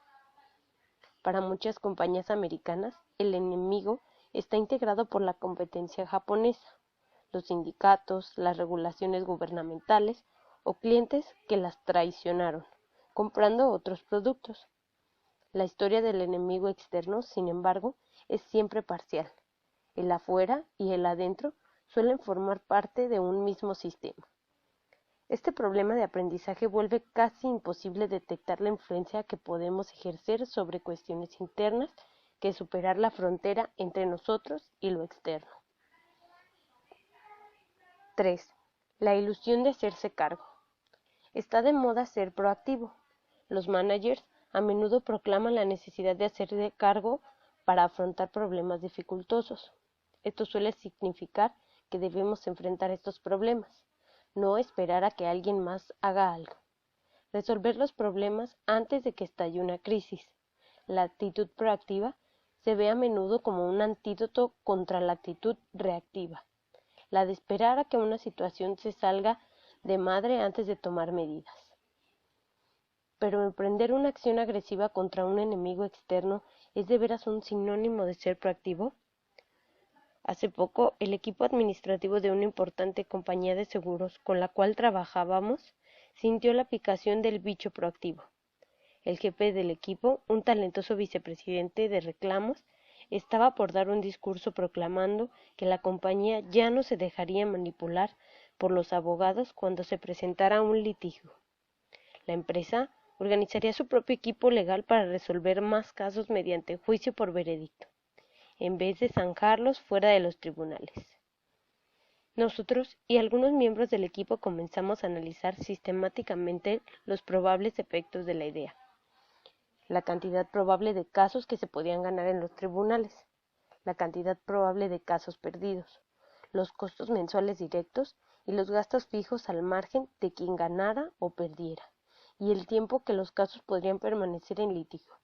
S1: Para muchas compañías americanas, el enemigo está integrado por la competencia japonesa, los sindicatos, las regulaciones gubernamentales o clientes que las traicionaron, comprando otros productos. La historia del enemigo externo, sin embargo, es siempre parcial. El afuera y el adentro suelen formar parte de un mismo sistema. Este problema de aprendizaje vuelve casi imposible detectar la influencia que podemos ejercer sobre cuestiones internas que superar la frontera entre nosotros y lo externo. 3. La ilusión de hacerse cargo. Está de moda ser proactivo. Los managers a menudo proclaman la necesidad de hacerse cargo para afrontar problemas dificultosos. Esto suele significar que debemos enfrentar estos problemas, no esperar a que alguien más haga algo. Resolver los problemas antes de que estalle una crisis. La actitud proactiva se ve a menudo como un antídoto contra la actitud reactiva, la de esperar a que una situación se salga de madre antes de tomar medidas. Pero emprender una acción agresiva contra un enemigo externo ¿es de veras un sinónimo de ser proactivo? Hace poco, el equipo administrativo de una importante compañía de seguros con la cual trabajábamos sintió la picación del bicho proactivo. El jefe del equipo, un talentoso vicepresidente de reclamos, estaba por dar un discurso proclamando que la compañía ya no se dejaría manipular por los abogados cuando se presentara un litigio. La empresa organizaría su propio equipo legal para resolver más casos mediante juicio por veredicto, en vez de zanjarlos fuera de los tribunales. Nosotros y algunos miembros del equipo comenzamos a analizar sistemáticamente los probables efectos de la idea, la cantidad probable de casos que se podían ganar en los tribunales, la cantidad probable de casos perdidos, los costos mensuales directos y los gastos fijos al margen de quien ganara o perdiera, y el tiempo que los casos podrían permanecer en litigio.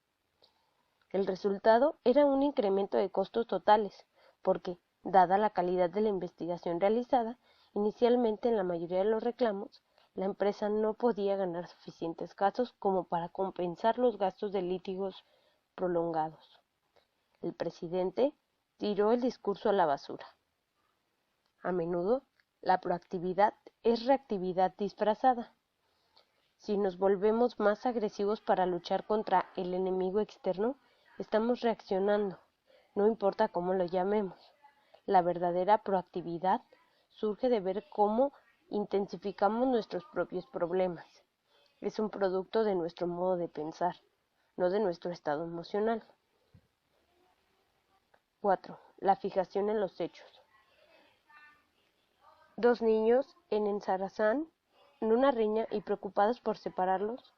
S1: El resultado era un incremento de costos totales, porque, dada la calidad de la investigación realizada, inicialmente en la mayoría de los reclamos, la empresa no podía ganar suficientes casos como para compensar los gastos de litigios prolongados. El presidente tiró el discurso a la basura. A menudo, la proactividad es reactividad disfrazada. Si nos volvemos más agresivos para luchar contra el enemigo externo, estamos reaccionando, no importa cómo lo llamemos. La verdadera proactividad surge de ver cómo intensificamos nuestros propios problemas. Es un producto de nuestro modo de pensar, no de nuestro estado emocional. 4. La fijación en los hechos. Dos niños en enzarzan en una riña y preocupados por separarlos.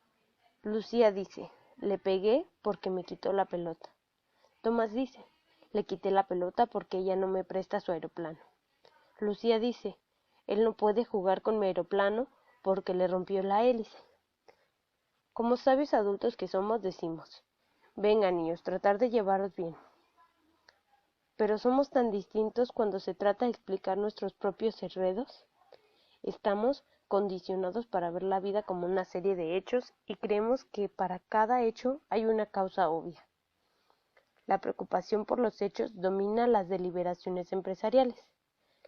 S1: Lucía dice, le pegué porque me quitó la pelota. Tomás dice, le quité la pelota porque ella no me presta su aeroplano. Lucía dice, él no puede jugar con mi aeroplano porque le rompió la hélice. Como sabios adultos que somos, decimos, venga niños, tratar de llevaros bien. Pero somos tan distintos cuando se trata de explicar nuestros propios enredos. Estamos condicionados para ver la vida como una serie de hechos y creemos que para cada hecho hay una causa obvia. La preocupación por los hechos domina las deliberaciones empresariales,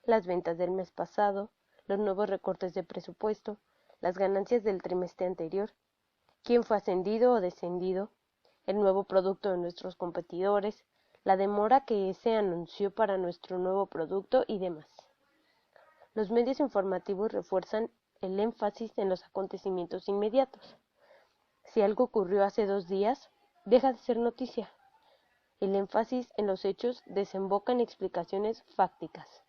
S1: las ventas del mes pasado, los nuevos recortes de presupuesto, las ganancias del trimestre anterior, quién fue ascendido o descendido, el nuevo producto de nuestros competidores, la demora que se anunció para nuestro nuevo producto y demás. Los medios informativos refuerzan el énfasis en los acontecimientos inmediatos. Si algo ocurrió hace 2 días, deja de ser noticia. El énfasis en los hechos desemboca en explicaciones fácticas.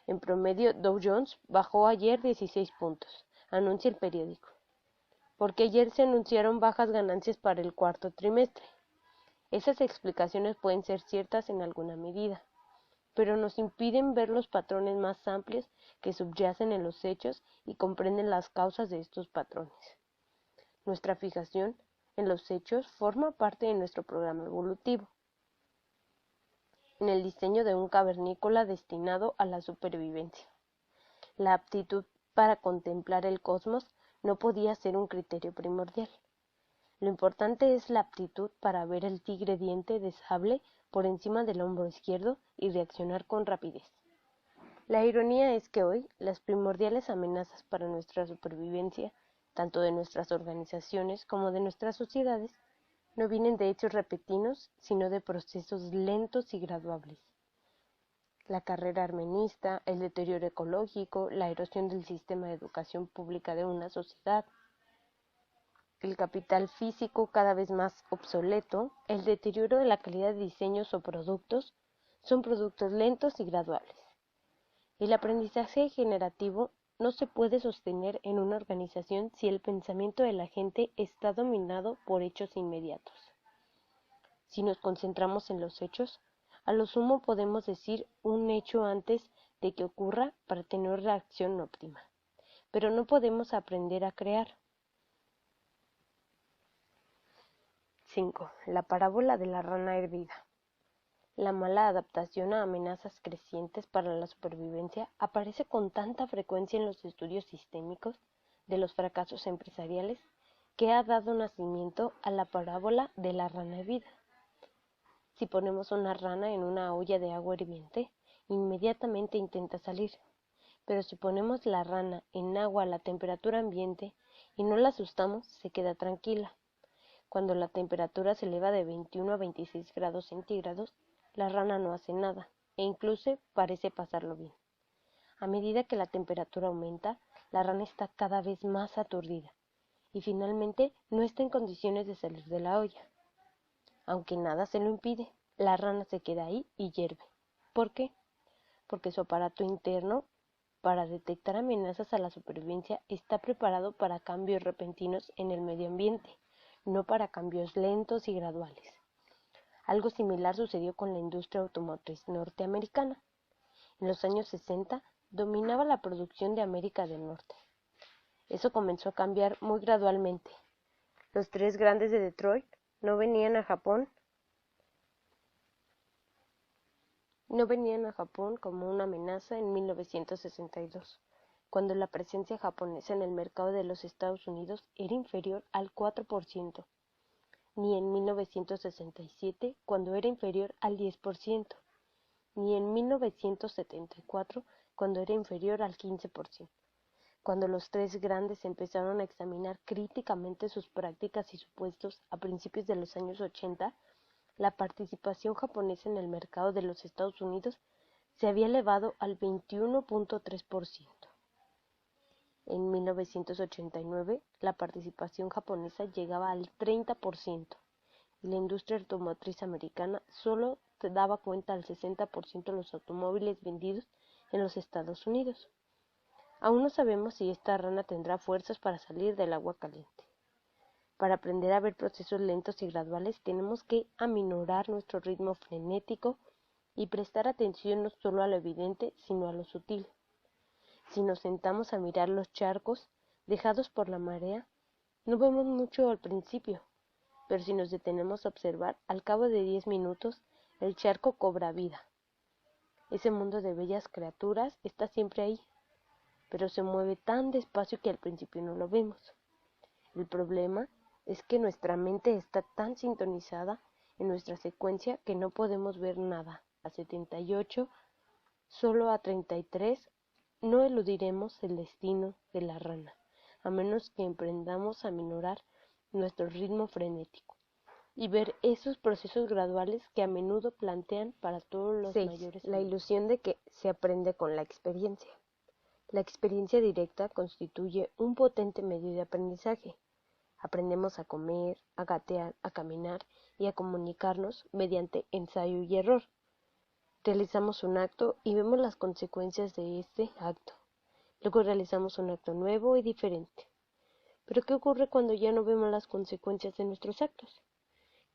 S1: En promedio, Dow Jones bajó ayer 16 puntos, anuncia el periódico, porque ayer se anunciaron bajas ganancias para el cuarto trimestre. Esas explicaciones pueden ser ciertas en alguna medida, pero nos impiden ver los patrones más amplios que subyacen en los hechos y comprenden las causas de estos patrones. Nuestra fijación en los hechos forma parte de nuestro programa evolutivo, en el diseño de un cavernícola destinado a la supervivencia. La aptitud para contemplar el cosmos no podía ser un criterio primordial. Lo importante es la aptitud para ver el tigre diente de sable por encima del hombro izquierdo y reaccionar con rapidez. La ironía es que hoy las primordiales amenazas para nuestra supervivencia, tanto de nuestras organizaciones como de nuestras sociedades, no vienen de hechos repentinos, sino de procesos lentos y graduables. La carrera armenista, el deterioro ecológico, la erosión del sistema de educación pública de una sociedad, el capital físico cada vez más obsoleto, el deterioro de la calidad de diseños o productos, son productos lentos y graduales. El aprendizaje generativo no se puede sostener en una organización si el pensamiento de la gente está dominado por hechos inmediatos. Si nos concentramos en los hechos, a lo sumo podemos decir un hecho antes de que ocurra para tener una reacción óptima, pero no podemos aprender a crear. 5. La parábola de la rana hervida. La mala adaptación a amenazas crecientes para la supervivencia aparece con tanta frecuencia en los estudios sistémicos de los fracasos empresariales que ha dado nacimiento a la parábola de la rana hervida. Si ponemos una rana en una olla de agua hirviente, inmediatamente intenta salir, pero si ponemos la rana en agua a la temperatura ambiente y no la asustamos, se queda tranquila. Cuando la temperatura se eleva de 21 a 26 grados centígrados, la rana no hace nada e incluso parece pasarlo bien. A medida que la temperatura aumenta, la rana está cada vez más aturdida y finalmente no está en condiciones de salir de la olla. Aunque nada se lo impide, la rana se queda ahí y hierve. ¿Por qué? Porque su aparato interno para detectar amenazas a la supervivencia está preparado para cambios repentinos en el medio ambiente, no para cambios lentos y graduales. Algo similar sucedió con la industria automotriz norteamericana. En los años 60 dominaba la producción de América del Norte. Eso comenzó a cambiar muy gradualmente. Los 3 grandes de Detroit no venían a Japón como una amenaza en 1962, cuando la presencia japonesa en el mercado de los Estados Unidos era inferior al 4%, ni en 1967, cuando era inferior al 10%, ni en 1974, cuando era inferior al 15%. Cuando los 3 grandes empezaron a examinar críticamente sus prácticas y supuestos a principios de los años 80, la participación japonesa en el mercado de los Estados Unidos se había elevado al 21.3%. En 1989, la participación japonesa llegaba al 30% y la industria automotriz americana solo daba cuenta al 60% de los automóviles vendidos en los Estados Unidos. Aún no sabemos si esta rana tendrá fuerzas para salir del agua caliente. Para aprender a ver procesos lentos y graduales tenemos que aminorar nuestro ritmo frenético y prestar atención no solo a lo evidente, sino a lo sutil. Si nos sentamos a mirar los charcos dejados por la marea, no vemos mucho al principio, pero si nos detenemos a observar, al cabo de 10 minutos, el charco cobra vida. Ese mundo de bellas criaturas está siempre ahí, pero se mueve tan despacio que al principio no lo vemos. El problema es que nuestra mente está tan sintonizada en nuestra secuencia que no podemos ver nada. A 78, solo a 33, no eludiremos el destino de la rana, a menos que emprendamos a minorar nuestro ritmo frenético y ver esos procesos graduales que a menudo plantean para todos los
S2: 6.
S1: mayores.
S2: La ilusión de que se aprende con la experiencia.
S1: La experiencia directa constituye un potente medio de aprendizaje.
S2: Aprendemos a comer, a gatear, a caminar y a comunicarnos mediante ensayo y error. Realizamos un acto y vemos las consecuencias de este acto. Luego realizamos un acto nuevo y diferente. Pero ¿qué ocurre cuando ya no vemos las consecuencias de nuestros actos?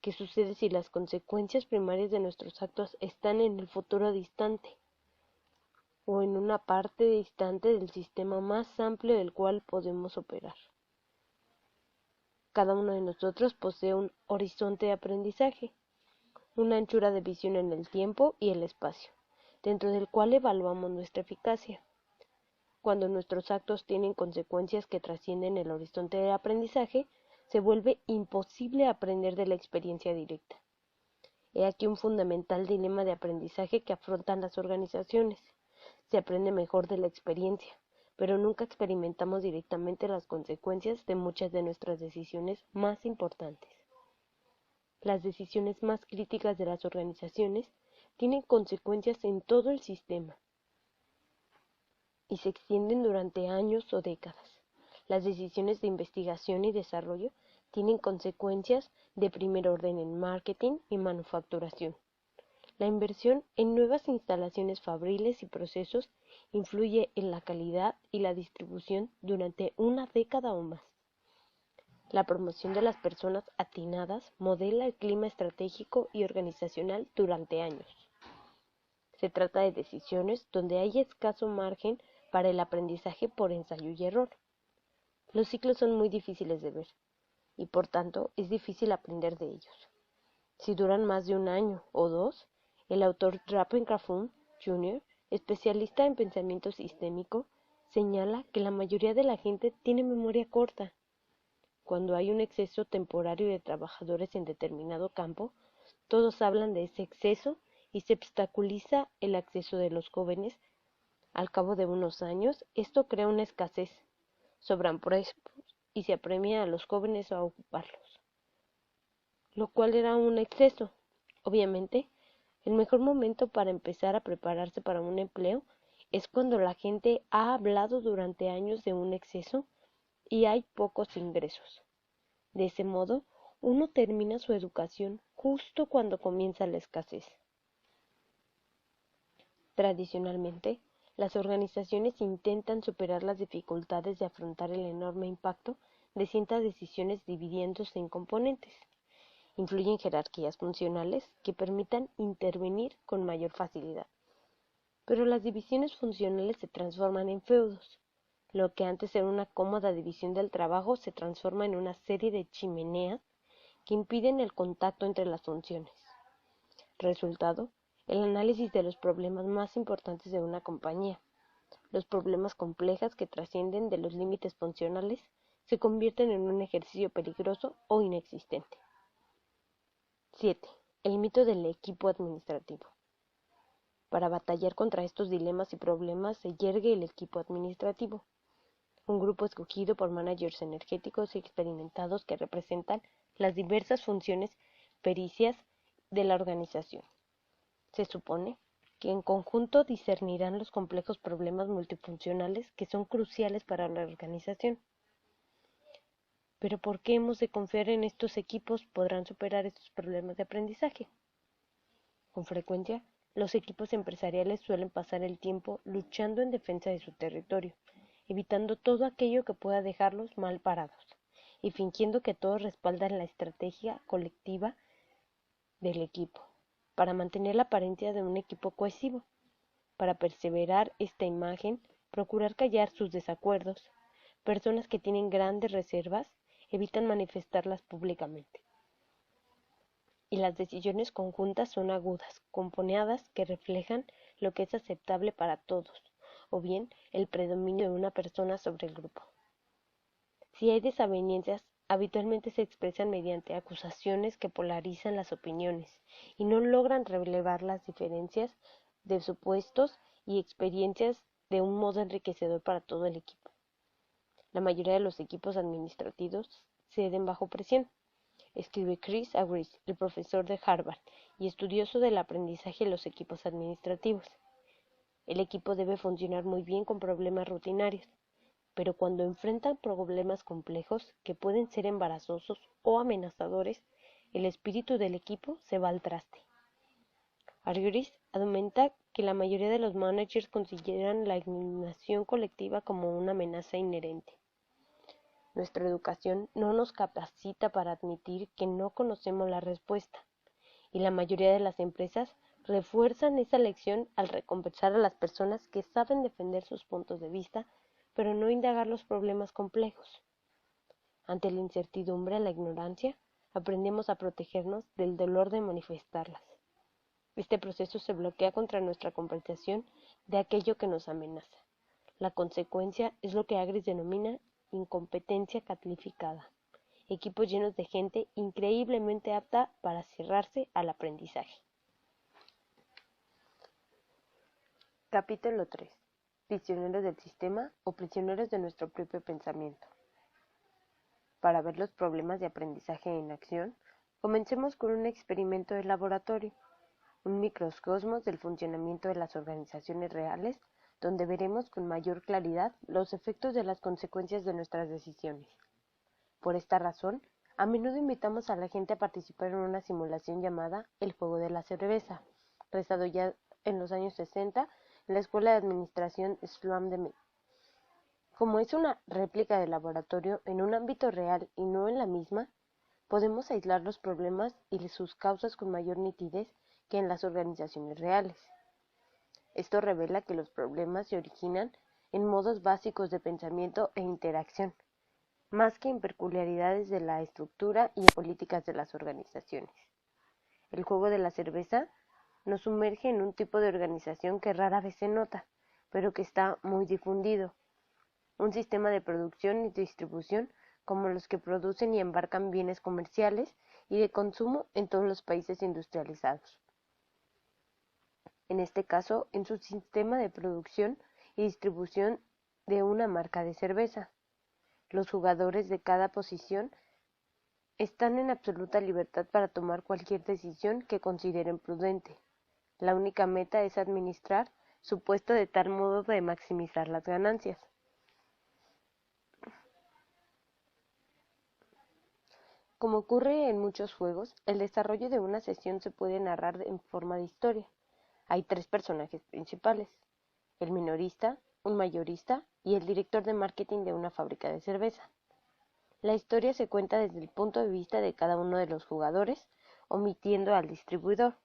S2: ¿Qué sucede si las consecuencias primarias de nuestros actos están en el futuro distante o en una parte distante del sistema más amplio del cual podemos operar? Cada uno de nosotros posee un horizonte de aprendizaje, una anchura de visión en el tiempo y el espacio, dentro del cual evaluamos nuestra eficacia. Cuando nuestros actos tienen consecuencias que trascienden el horizonte de aprendizaje, se vuelve imposible aprender de la experiencia directa. He aquí un fundamental dilema de aprendizaje que afrontan las organizaciones. Se aprende mejor de la experiencia, pero nunca experimentamos directamente las consecuencias de muchas de nuestras decisiones más importantes. Las decisiones más críticas de las organizaciones tienen consecuencias en todo el sistema y se extienden durante años o décadas. Las decisiones de investigación y desarrollo tienen consecuencias de primer orden en marketing y manufacturación. La inversión en nuevas instalaciones fabriles y procesos influye en la calidad y la distribución durante una década o más. La promoción de las personas atinadas modela el clima estratégico y organizacional durante años. Se trata de decisiones donde hay escaso margen para el aprendizaje por ensayo y error. Los ciclos son muy difíciles de ver y por tanto es difícil aprender de ellos. Si duran más de un año o dos, el autor Rappenkafun Jr., especialista en pensamiento sistémico, señala que la mayoría de la gente tiene memoria corta. Cuando hay un exceso temporario de trabajadores en determinado campo, todos hablan de ese exceso y se obstaculiza el acceso de los jóvenes. Al cabo de unos años, esto crea una escasez, sobran puestos y se apremia a los jóvenes a ocuparlos, lo cual era un exceso. Obviamente, el mejor momento para empezar a prepararse para un empleo es cuando la gente ha hablado durante años de un exceso y hay pocos ingresos. De ese modo, uno termina su educación justo cuando comienza la escasez. Tradicionalmente, las organizaciones intentan superar las dificultades de afrontar el enorme impacto de ciertas decisiones dividiéndose en componentes. Influyen jerarquías funcionales que permitan intervenir con mayor facilidad. Pero las divisiones funcionales se transforman en feudos. Lo que antes era una cómoda división del trabajo se transforma en una serie de chimeneas que impiden el contacto entre las funciones. Resultado, el análisis de los problemas más importantes de una compañía. Los problemas complejos que trascienden de los límites funcionales se convierten en un ejercicio peligroso o inexistente. 7. El mito del equipo administrativo. Para batallar contra estos dilemas y problemas se yergue el equipo administrativo, un grupo escogido por managers energéticos y experimentados que representan las diversas funciones pericias de la organización. Se supone que en conjunto discernirán los complejos problemas multifuncionales que son cruciales para la organización. Pero ¿por qué hemos de confiar en estos equipos podrán superar estos problemas de aprendizaje? Con frecuencia, los equipos empresariales suelen pasar el tiempo luchando en defensa de su territorio, evitando todo aquello que pueda dejarlos mal parados, y fingiendo que todos respaldan la estrategia colectiva del equipo, para mantener la apariencia de un equipo cohesivo. Para perseverar esta imagen, procurar callar sus desacuerdos. Personas que tienen grandes reservas evitan manifestarlas públicamente. Y las decisiones conjuntas son agudas, componeadas que reflejan lo que es aceptable para todos, o bien el predominio de una persona sobre el grupo. Si hay desavenencias, habitualmente se expresan mediante acusaciones que polarizan las opiniones y no logran relevar las diferencias de supuestos y experiencias de un modo enriquecedor para todo el equipo. La mayoría de los equipos administrativos ceden bajo presión, escribe Chris Agris, el profesor de Harvard y estudioso del aprendizaje en los equipos administrativos. El equipo debe funcionar muy bien con problemas rutinarios. pero cuando enfrentan problemas complejos que pueden ser embarazosos o amenazadores, el espíritu del equipo se va al traste. Argyris argumenta que la mayoría de los managers consideran la eliminación colectiva como una amenaza inherente. Nuestra educación no nos capacita para admitir que no conocemos la respuesta, y la mayoría de las empresas refuerzan esa lección al recompensar a las personas que saben defender sus puntos de vista, pero no indagar los problemas complejos. Ante la incertidumbre y la ignorancia, aprendemos a protegernos del dolor de manifestarlas. Este proceso se bloquea contra nuestra comprensión de aquello que nos amenaza. La consecuencia es lo que Argyris denomina incompetencia calificada, equipos llenos de gente increíblemente apta para cerrarse al aprendizaje.
S1: Capítulo 3. Prisioneros del sistema o prisioneros de nuestro propio pensamiento. Para ver los problemas de aprendizaje en acción, comencemos con un experimento de laboratorio, un microcosmos del funcionamiento de las organizaciones reales, donde veremos con mayor claridad los efectos de las consecuencias de nuestras decisiones. Por esta razón, a menudo invitamos a la gente a participar en una simulación llamada El juego de la cerveza, desarrollada en los años 60 en la Escuela de Administración Sloan de Metz. Como es una réplica de laboratorio en un ámbito real y no en la misma, podemos aislar los problemas y sus causas con mayor nitidez que en las organizaciones reales. Esto revela que los problemas se originan en modos básicos de pensamiento e interacción, más que en peculiaridades de la estructura y políticas de las organizaciones. El juego de la cerveza nos sumerge en un tipo de organización que rara vez se nota, pero que está muy difundido. Un sistema de producción y distribución como los que producen y embarcan bienes comerciales y de consumo en todos los países industrializados. En este caso, en su sistema de producción y distribución de una marca de cerveza. Los jugadores de cada posición están en absoluta libertad para tomar cualquier decisión que consideren prudente. La única meta es administrar su puesto de tal modo de maximizar las ganancias. Como ocurre en muchos juegos, el desarrollo de una sesión se puede narrar en forma de historia. Hay tres personajes principales: el minorista, un mayorista y el director de marketing de una fábrica de cerveza. La historia se cuenta desde el punto de vista de cada uno de los jugadores, omitiendo al distribuidor.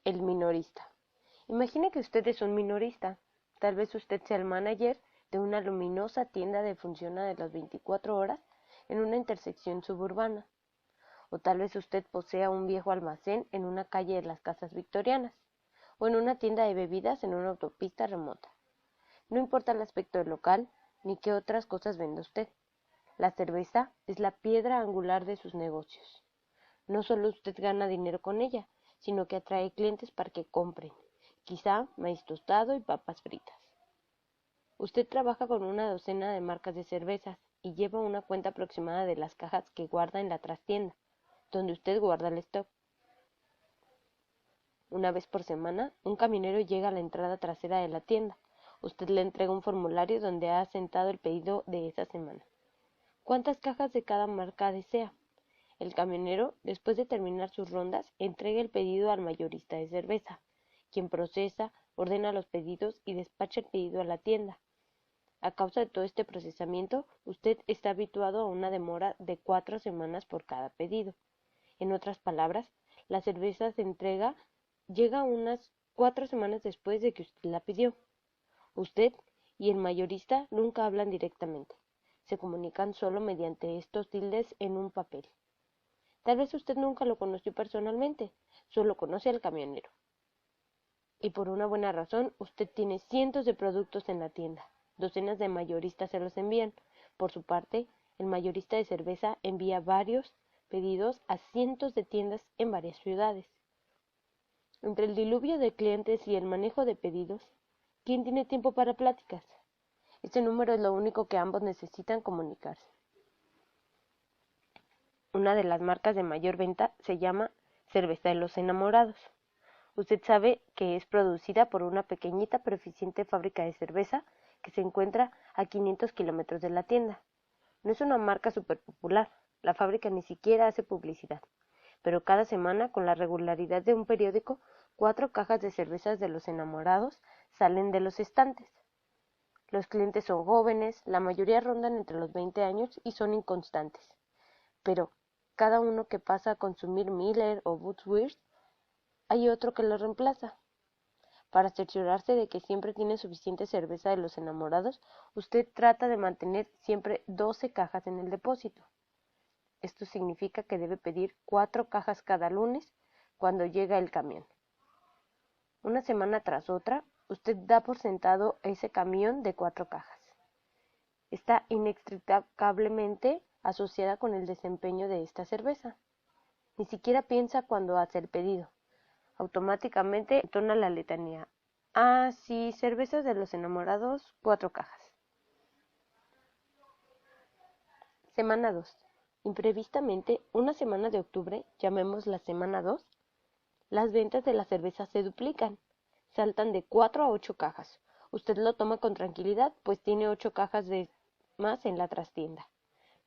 S1: El minorista. Imagine que usted es un minorista. Tal vez usted sea el manager de una luminosa tienda que funciona de las 24 horas en una intersección suburbana. O tal vez usted posea un viejo almacén en una calle de las casas victorianas, o en una tienda de bebidas en una autopista remota. No importa el aspecto del local, ni qué otras cosas vende usted. La cerveza es la piedra angular de sus negocios. No solo usted gana dinero con ella, sino que atrae clientes para que compren, quizá maíz tostado y papas fritas. Usted trabaja con una docena de marcas de cervezas y lleva una cuenta aproximada de las cajas que guarda en la trastienda, donde usted guarda el stock. Una vez por semana, un camionero llega a la entrada trasera de la tienda. Usted le entrega un formulario donde ha asentado el pedido de esa semana. ¿Cuántas cajas de cada marca desea? El camionero, después de terminar sus rondas, entrega el pedido al mayorista de cerveza, quien procesa, ordena los pedidos y despacha el pedido a la tienda. A causa de todo este procesamiento, usted está habituado a una demora de 4 semanas por cada pedido. En otras palabras, la cerveza se entrega llega unas 4 semanas después de que usted la pidió. Usted y el mayorista nunca hablan directamente. Se comunican solo mediante estos tildes en un papel. Tal vez usted nunca lo conoció personalmente, solo conoce al camionero. Y por una buena razón, usted tiene cientos de productos en la tienda. Docenas de mayoristas se los envían. Por su parte, el mayorista de cerveza envía varios pedidos a cientos de tiendas en varias ciudades. Entre el diluvio de clientes y el manejo de pedidos, ¿quién tiene tiempo para pláticas? Este número es lo único que ambos necesitan comunicarse. Una de las marcas de mayor venta se llama Cerveza de los Enamorados.
S2: Usted sabe que es producida por una pequeñita pero eficiente fábrica de cerveza que se encuentra a 500 kilómetros de la tienda. No es una marca súper popular, la fábrica ni siquiera hace publicidad, pero cada semana, con la regularidad de un periódico, 4 cajas de cervezas de los enamorados salen de los estantes. Los clientes son jóvenes, la mayoría rondan entre los 20 años y son inconstantes. Pero cada uno que pasa a consumir Miller o Budweiser, hay otro que lo reemplaza. Para cerciorarse de que siempre tiene suficiente cerveza de los enamorados, usted trata de mantener siempre 12 cajas en el depósito. Esto significa que debe pedir 4 cajas cada lunes cuando llega el camión. Una semana tras otra, usted da por sentado ese camión de 4 cajas. Está inextricablemente asociada con el desempeño de esta cerveza. Ni siquiera piensa cuando hace el pedido. Automáticamente entona la letanía. Ah, sí, cervezas de los enamorados, 4 cajas. Semana 2. Imprevistamente, una semana de octubre, llamemos la semana 2, las ventas de la cerveza se duplican. Saltan de 4 a 8 cajas. Usted lo toma con tranquilidad, pues tiene 8 cajas de más en la trastienda.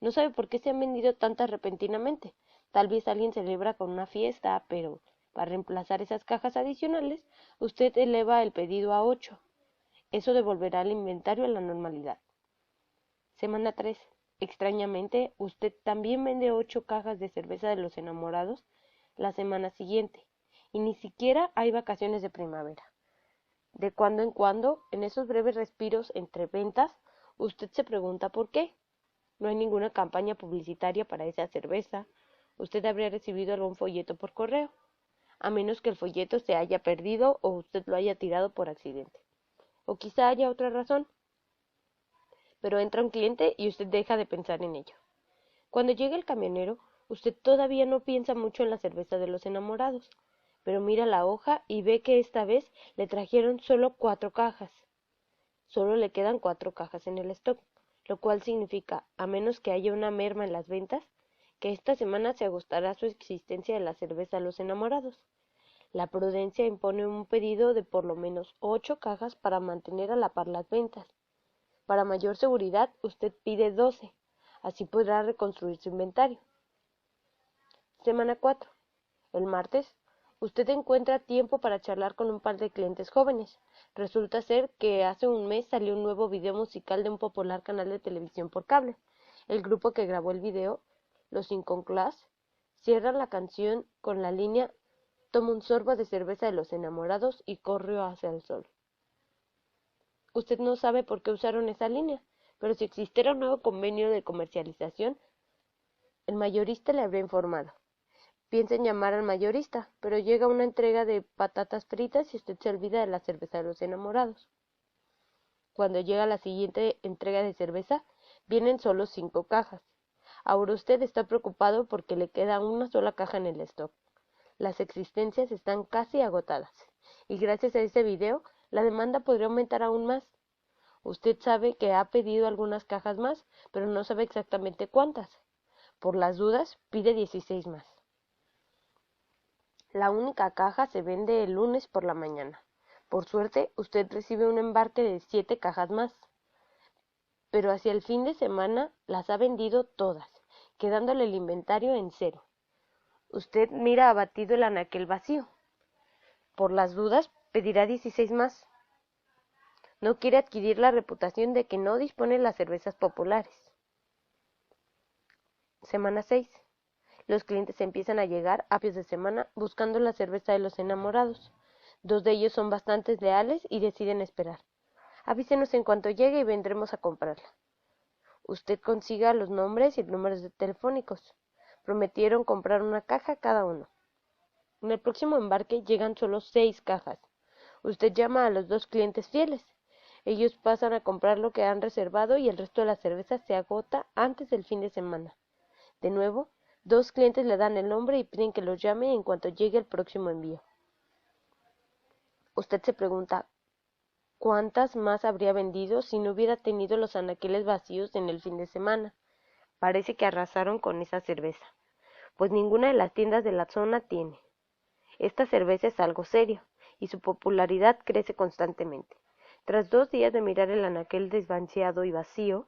S2: No sabe por qué se han vendido tantas repentinamente. Tal vez alguien celebra con una fiesta, pero para reemplazar esas cajas adicionales, usted eleva el pedido a 8. Eso devolverá el inventario a la normalidad. Semana 3. Extrañamente, usted también vende 8 cajas de cerveza de los enamorados la semana siguiente, y ni siquiera hay vacaciones de primavera. De cuando en cuando, en esos breves respiros entre ventas, usted se pregunta por qué. No hay ninguna campaña publicitaria para esa cerveza. Usted habría recibido algún folleto por correo, a menos que el folleto se haya perdido o usted lo haya tirado por accidente. O quizá haya otra razón. Pero entra un cliente y usted deja de pensar en ello. Cuando llega el camionero, usted todavía no piensa mucho en la cerveza de los enamorados, pero mira la hoja y ve que esta vez le trajeron solo 4 cajas. Solo le quedan 4 cajas en el stock, lo cual significa, a menos que haya una merma en las ventas, que esta semana se agostará su existencia de la cerveza a los enamorados. La prudencia impone un pedido de por lo menos 8 cajas para mantener a la par las ventas. Para mayor seguridad, usted pide 12, así podrá reconstruir su inventario. Semana 4. El martes, usted encuentra tiempo para charlar con un par de clientes jóvenes. Resulta ser que hace un mes salió un nuevo video musical de un popular canal de televisión por cable. El grupo que grabó el video, los Iconoclasts, cierra la canción con la línea «Toma un sorbo de cerveza de los enamorados y corrió hacia el sol». Usted no sabe por qué usaron esa línea, pero si existiera un nuevo convenio de comercialización, el mayorista le habría informado. Piensa en llamar al mayorista, pero llega una entrega de patatas fritas y usted se olvida de la cerveza de los enamorados. Cuando llega la siguiente entrega de cerveza, vienen solo 5 cajas. Ahora usted está preocupado porque le queda una sola caja en el stock. Las existencias están casi agotadas, y gracias a ese video, la demanda podría aumentar aún más. Usted sabe que ha pedido algunas cajas más, pero no sabe exactamente cuántas. Por las dudas, pide 16 más. La única caja se vende el lunes por la mañana. Por suerte, usted recibe un embarque de 7 cajas más. Pero hacia el fin de semana las ha vendido todas, quedándole el inventario en 0. Usted mira abatido el anaquel vacío. Por las dudas, pedirá 16 más. No quiere adquirir la reputación de que no dispone de las cervezas populares. Semana 6. Los clientes empiezan a llegar a principios de semana buscando la cerveza de los enamorados. 2 de ellos son bastante leales y deciden esperar. Avísenos en cuanto llegue y vendremos a comprarla. Usted consiga los nombres y números telefónicos. Prometieron comprar una caja cada uno. En el próximo embarque llegan solo 6 cajas. Usted llama a los 2 clientes fieles. Ellos pasan a comprar lo que han reservado y el resto de la cerveza se agota antes del fin de semana. De nuevo, 2 clientes le dan el nombre y piden que los llame en cuanto llegue el próximo envío. Usted se pregunta, ¿cuántas más habría vendido si no hubiera tenido los anaqueles vacíos en el fin de semana? Parece que arrasaron con esa cerveza, pues ninguna de las tiendas de la zona tiene. Esta cerveza es algo serio, y su popularidad crece constantemente. Tras 2 días de mirar el anaquel desbalanceado y vacío,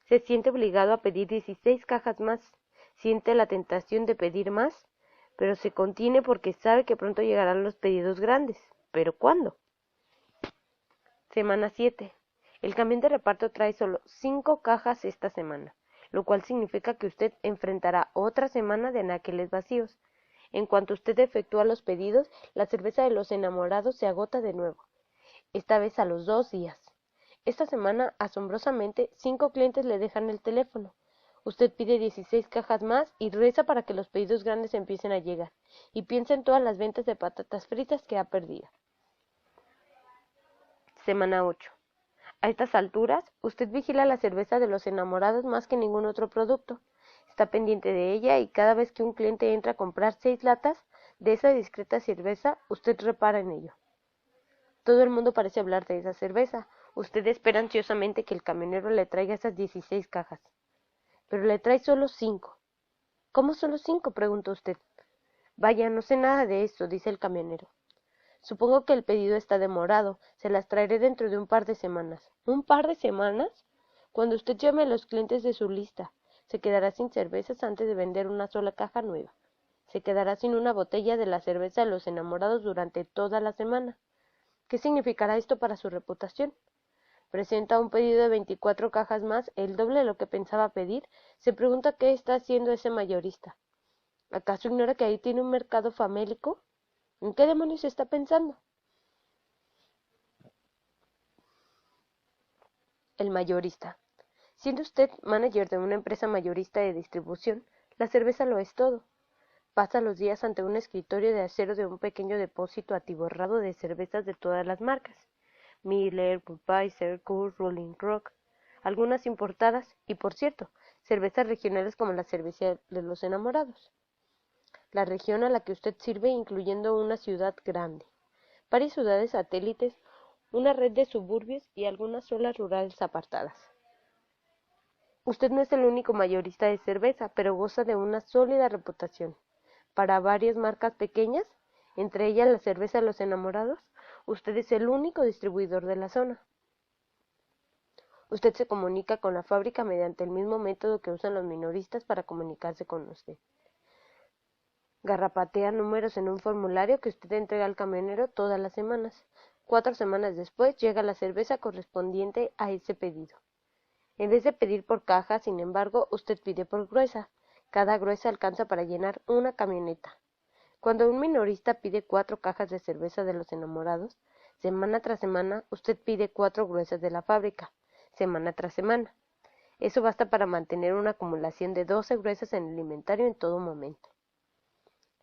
S2: se siente obligado a pedir 16 cajas más. Siente la tentación de pedir más, pero se contiene porque sabe que pronto llegarán los pedidos grandes. ¿Pero cuándo? Semana 7. El camión de reparto trae solo 5 cajas esta semana, lo cual significa que usted enfrentará otra semana de anaqueles vacíos. En cuanto usted efectúa los pedidos, la cerveza de los enamorados se agota de nuevo, esta vez a los 2 días. Esta semana, asombrosamente, 5 clientes le dejan el teléfono. Usted pide 16 cajas más y reza para que los pedidos grandes empiecen a llegar, y piensa en todas las ventas de patatas fritas que ha perdido. Semana 8. A estas alturas, usted vigila la cerveza de los enamorados más que ningún otro producto. Está pendiente de ella y cada vez que un cliente entra a comprar 6 latas de esa discreta cerveza, usted repara en ello. Todo el mundo parece hablar de esa cerveza. Usted espera ansiosamente que el camionero le traiga esas 16 cajas. Pero le trae solo 5. ¿Cómo solo 5?, preguntó usted. Vaya, no sé nada de eso, dice el camionero. Supongo que el pedido está demorado. Se las traeré dentro de un par de semanas. ¿Un par de semanas? Cuando usted llame a los clientes de su lista, se quedará sin cervezas antes de vender una sola caja nueva. Se quedará sin una botella de la cerveza de los enamorados durante toda la semana. ¿Qué significará esto para su reputación? Presenta un pedido de 24 cajas más, el doble de lo que pensaba pedir. Se pregunta qué está haciendo ese mayorista. ¿Acaso ignora que ahí tiene un mercado famélico? ¿En qué demonios está pensando? El mayorista. Siendo usted manager de una empresa mayorista de distribución, la cerveza lo es todo. Pasa los días ante un escritorio de acero de un pequeño depósito atiborrado de cervezas de todas las marcas. Miller, Budweiser, Coors, Rolling Rock, algunas importadas y, por cierto, cervezas regionales como la cerveza de los enamorados. La región a la que usted sirve incluyendo una ciudad grande, varias ciudades satélites, una red de suburbios y algunas zonas rurales apartadas. Usted no es el único mayorista de cerveza, pero goza de una sólida reputación. Para varias marcas pequeñas, entre ellas la cerveza de los enamorados, usted es el único distribuidor de la zona. Usted se comunica con la fábrica mediante el mismo método que usan los minoristas para comunicarse con usted. Garrapatea números en un formulario que usted entrega al camionero todas las semanas. 4 semanas después llega la cerveza correspondiente a ese pedido. En vez de pedir por caja, sin embargo, usted pide por gruesa. Cada gruesa alcanza para llenar una camioneta. Cuando un minorista pide 4 cajas de cerveza de los enamorados, semana tras semana, usted pide 4 gruesas de la fábrica, semana tras semana. Eso basta para mantener una acumulación de 12 gruesas en el inventario en todo momento.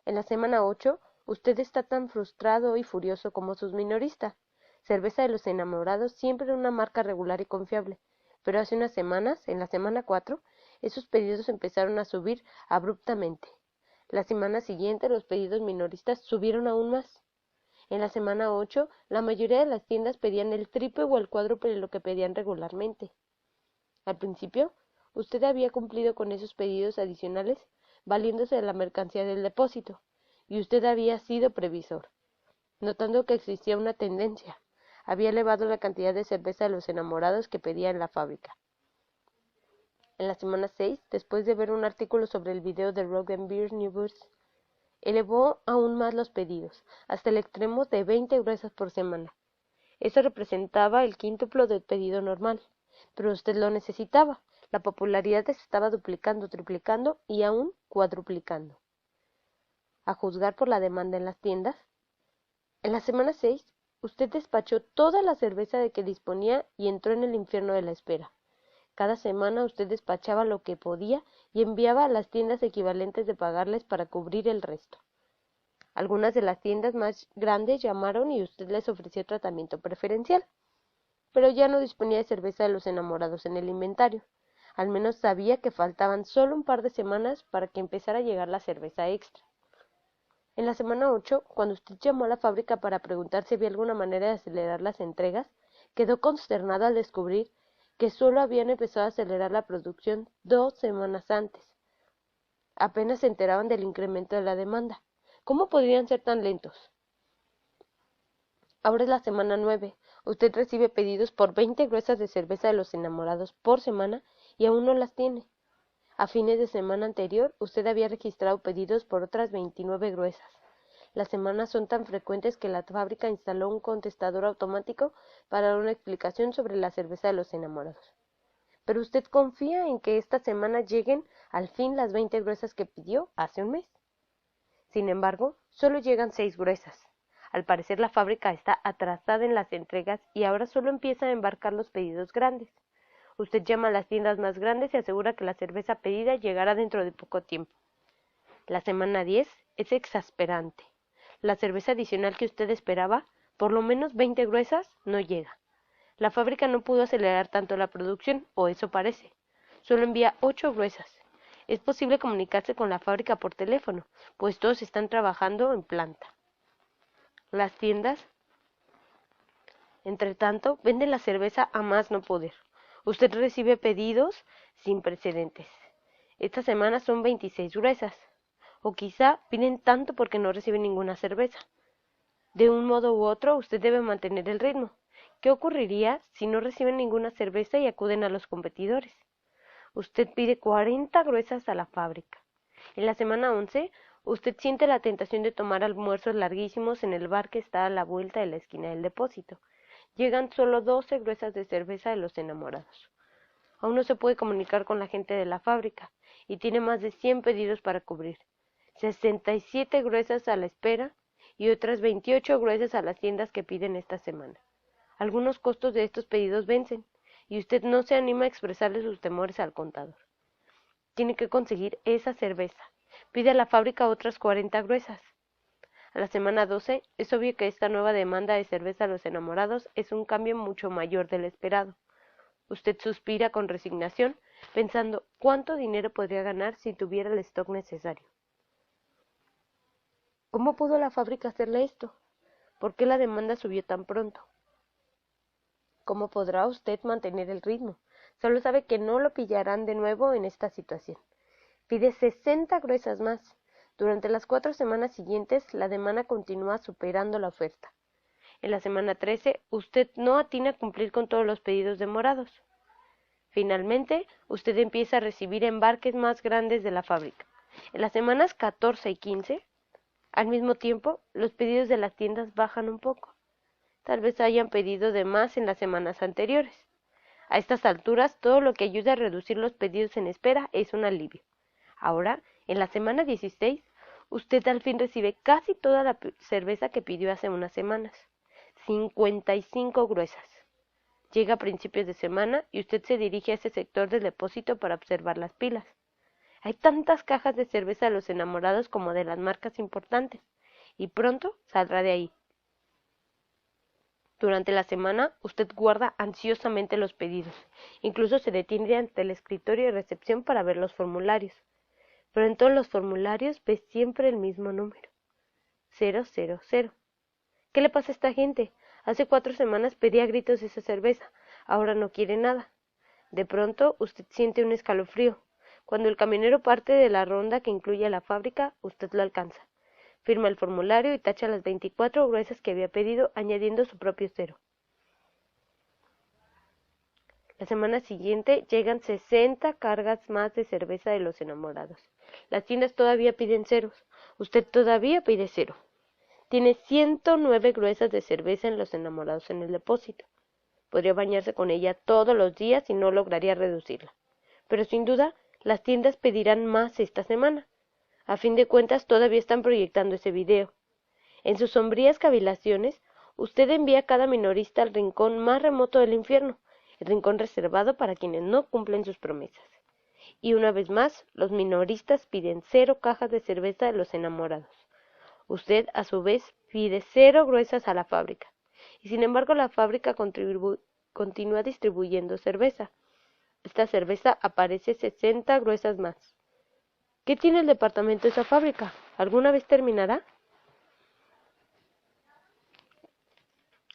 S2: En la semana 8, usted está tan frustrado y furioso como sus minoristas. Cerveza de los enamorados siempre era una marca regular y confiable, pero hace unas semanas, en la semana 4, esos pedidos empezaron a subir abruptamente. La semana siguiente los pedidos minoristas subieron aún más. En la semana 8, la mayoría de las tiendas pedían el triple o el cuádruple de lo que pedían regularmente. Al principio, usted había cumplido con esos pedidos adicionales valiéndose de la mercancía del depósito, y usted había sido previsor. Notando que existía una tendencia, había elevado la cantidad de cerveza de los enamorados que pedía en la fábrica. En la semana 6, después de ver un artículo sobre el video de Rock and Beer News, elevó aún más los pedidos, hasta el extremo de 20 gruesas por semana. Eso representaba el quíntuplo del pedido normal, pero usted lo necesitaba. La popularidad se estaba duplicando, triplicando y aún cuadruplicando. A juzgar por la demanda en las tiendas, en la semana 6, usted despachó toda la cerveza de que disponía y entró en el infierno de la espera. Cada semana usted despachaba lo que podía y enviaba a las tiendas equivalentes de pagarles para cubrir el resto. Algunas de las tiendas más grandes llamaron y usted les ofreció tratamiento preferencial, pero ya no disponía de cerveza de los enamorados en el inventario. Al menos sabía que faltaban solo un par de semanas para que empezara a llegar la cerveza extra. En la semana 8, cuando usted llamó a la fábrica para preguntar si había alguna manera de acelerar las entregas, quedó consternado al descubrir que solo habían empezado a acelerar la producción 2 semanas antes. Apenas se enteraban del incremento de la demanda. ¿Cómo podrían ser tan lentos? Ahora es la semana 9. Usted recibe pedidos por 20 gruesas de cerveza de los enamorados por semana y aún no las tiene. A fines de semana anterior, usted había registrado pedidos por otras 29 gruesas. Las semanas son tan frecuentes que la fábrica instaló un contestador automático para dar una explicación sobre la cerveza de los enamorados. Pero usted confía en que esta semana lleguen al fin las 20 gruesas que pidió hace un mes. Sin embargo, solo llegan 6 gruesas. Al parecer la fábrica está atrasada en las entregas y ahora solo empieza a embarcar los pedidos grandes. Usted llama a las tiendas más grandes y asegura que la cerveza pedida llegará dentro de poco tiempo. La semana 10 es exasperante. La cerveza adicional que usted esperaba, por lo menos 20 gruesas, no llega. La fábrica no pudo acelerar tanto la producción, o eso parece. Solo envía 8 gruesas. Es posible comunicarse con la fábrica por teléfono, pues todos están trabajando en planta. Las tiendas, entre tanto, venden la cerveza a más no poder. Usted recibe pedidos sin precedentes. Esta semana son 26 gruesas. O quizá piden tanto porque no reciben ninguna cerveza. De un modo u otro, usted debe mantener el ritmo. ¿Qué ocurriría si no reciben ninguna cerveza y acuden a los competidores? Usted pide 40 gruesas a la fábrica. En la semana 11, usted siente la tentación de tomar almuerzos larguísimos en el bar que está a la vuelta de la esquina del depósito. Llegan solo 12 gruesas de cerveza de los enamorados. Aún no se puede comunicar con la gente de la fábrica y tiene más de 100 pedidos para cubrir. 67 gruesas a la espera y otras 28 gruesas a las tiendas que piden esta semana. Algunos costos de estos pedidos vencen y usted no se anima a expresarle sus temores al contador. Tiene que conseguir esa cerveza. Pide a la fábrica otras 40 gruesas. A la semana 12 es obvio que esta nueva demanda de cerveza a los enamorados es un cambio mucho mayor del esperado. Usted suspira con resignación, pensando cuánto dinero podría ganar si tuviera el stock necesario. ¿Cómo pudo la fábrica hacerle esto? ¿Por qué la demanda subió tan pronto? ¿Cómo podrá usted mantener el ritmo? Solo sabe que no lo pillarán de nuevo en esta situación. Pide 60 gruesas más. Durante las 4 semanas siguientes, la demanda continúa superando la oferta. En la semana 13, usted no atina a cumplir con todos los pedidos demorados. Finalmente, usted empieza a recibir embarques más grandes de la fábrica. En las semanas 14 y 15, al mismo tiempo, los pedidos de las tiendas bajan un poco. Tal vez hayan pedido de más en las semanas anteriores. A estas alturas, todo lo que ayuda a reducir los pedidos en espera es un alivio. Ahora, en la semana 16, usted al fin recibe casi toda la cerveza que pidió hace unas semanas. 55 gruesas. Llega a principios de semana y usted se dirige a ese sector del depósito para observar las pilas. Hay tantas cajas de cerveza de los enamorados como de las marcas importantes, y pronto saldrá de ahí. Durante la semana, usted guarda ansiosamente los pedidos. Incluso se detiene ante el escritorio de recepción para ver los formularios. Pero en todos los formularios ve siempre el mismo número. 000. ¿Qué le pasa a esta gente? Hace 4 semanas pedía a gritos esa cerveza. Ahora no quiere nada. De pronto, usted siente un escalofrío. Cuando el camionero parte de la ronda que incluye a la fábrica, usted lo alcanza. Firma el formulario y tacha las 24 gruesas que había pedido, añadiendo su propio 0. La semana siguiente llegan 60 cargas más de cerveza de los enamorados. Las tiendas todavía piden ceros. Usted todavía pide 0. Tiene 109 gruesas de cerveza en los enamorados en el depósito. Podría bañarse con ella todos los días y no lograría reducirla. Pero sin duda, las tiendas pedirán más esta semana. A fin de cuentas, todavía están proyectando ese video. En sus sombrías cavilaciones, usted envía a cada minorista al rincón más remoto del infierno, el rincón reservado para quienes no cumplen sus promesas. Y una vez más, los minoristas piden 0 cajas de cerveza de los enamorados. Usted, a su vez, pide 0 gruesas a la fábrica. Y sin embargo, la fábrica continúa distribuyendo cerveza. Esta cerveza aparece 60 gruesas más. ¿Qué tiene el departamento de esa fábrica? ¿Alguna vez terminará?